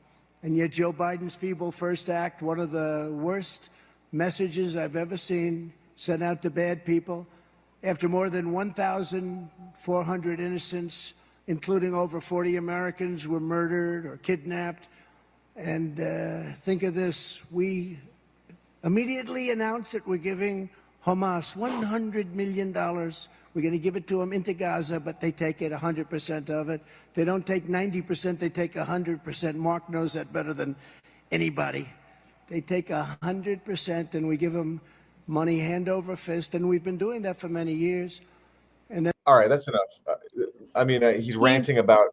O: And yet Joe Biden's feeble first act, one of the worst messages I've ever seen sent out to bad people, after more than 1,400 innocents, including over 40 Americans, were murdered or kidnapped. And think of this, we immediately announced that we're giving Hamas $100 million. We're going to give it to them into Gaza, but they take it 100% of it. They don't take 90%, they take 100%. Mark knows that better than anybody. They take 100%, and we give them money hand over fist, and we've been doing that for many years. And then,
B: all right, that's enough. He's ranting about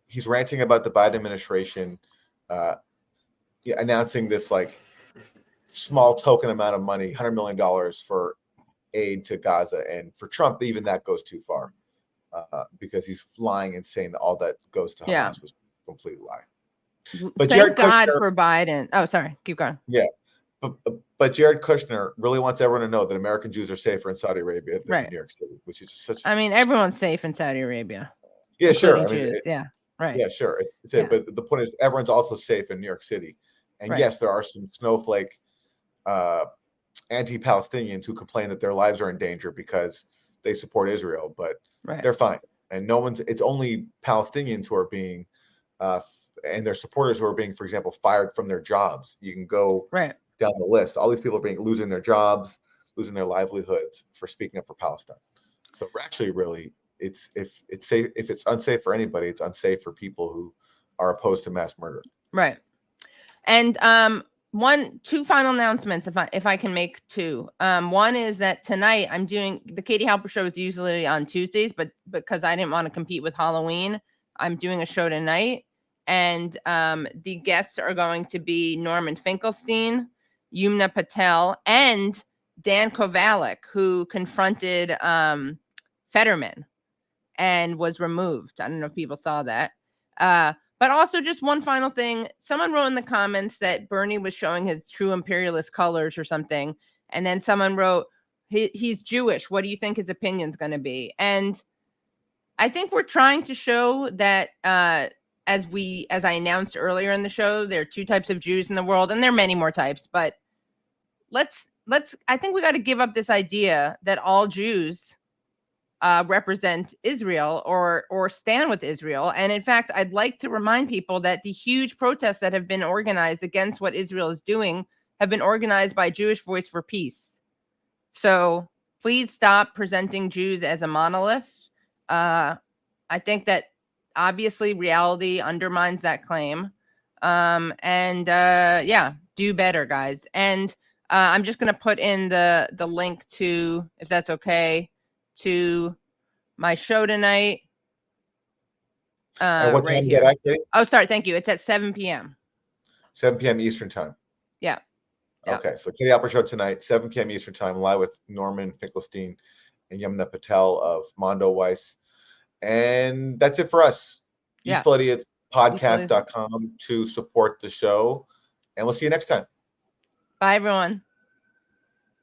B: he's ranting about the Biden administration announcing this like small token amount of money, $100 million for aid to Gaza, and for Trump, even that goes too far because he's lying and saying that all that goes to Hamas was a complete lie. But
A: thank God for Biden. Oh, sorry. Keep going.
B: Yeah. But Jared Kushner really wants everyone to know that American Jews are safer in Saudi Arabia than in New York City, which is just such.
A: Everyone's safe in Saudi Arabia.
B: Yeah, sure.
A: Jews. Right.
B: Yeah, sure. But the point is, everyone's also safe in New York City. And yes, there are some snowflake anti-Palestinians who complain that their lives are in danger because they support Israel, but they're fine. And it's only Palestinians who are being and their supporters who are being, for example, fired from their jobs. You can go down the list. All these people are losing their jobs. losing their livelihoods for speaking up for Palestine. So we're actually really, if it's unsafe for anybody, it's unsafe for people who are opposed to mass murder.
A: Right. And two final announcements, if I can make two. One is that tonight I'm doing the Katie Halper show is usually on Tuesdays, but because I didn't want to compete with Halloween, I'm doing a show tonight. And the guests are going to be Norman Finkelstein, Yumna Patel, and Dan Kovalik, who confronted Fetterman and was removed. I don't know if people saw that. But also, just one final thing. Someone wrote in the comments that Bernie was showing his true imperialist colors or something. And then someone wrote, he's Jewish. What do you think his opinion's going to be? And I think we're trying to show that, as I announced earlier in the show, there are two types of Jews in the world, and there are many more types. But I think we got to give up this idea that all Jews represent Israel or stand with Israel. And in fact, I'd like to remind people that the huge protests that have been organized against what Israel is doing have been organized by Jewish Voice for Peace. So please stop presenting Jews as a monolith. I think that obviously reality undermines that claim. Do better, guys. And I'm just going to put in the link to, if that's okay, to my show tonight.
B: At what
A: right
B: time
A: here.
B: is that, Katie?
A: Oh, sorry. Thank you. It's at 7 p.m.
B: 7 p.m. Eastern time.
A: Yeah.
B: Okay, so Katie Halper show tonight, 7 p.m. Eastern time, live with Norman Finkelstein and Yumna Patel of Mondo Weiss. And that's it for us.
A: Yeah.
B: Useful Idiots podcast.com to support the show. And we'll see you next time.
A: Bye, everyone.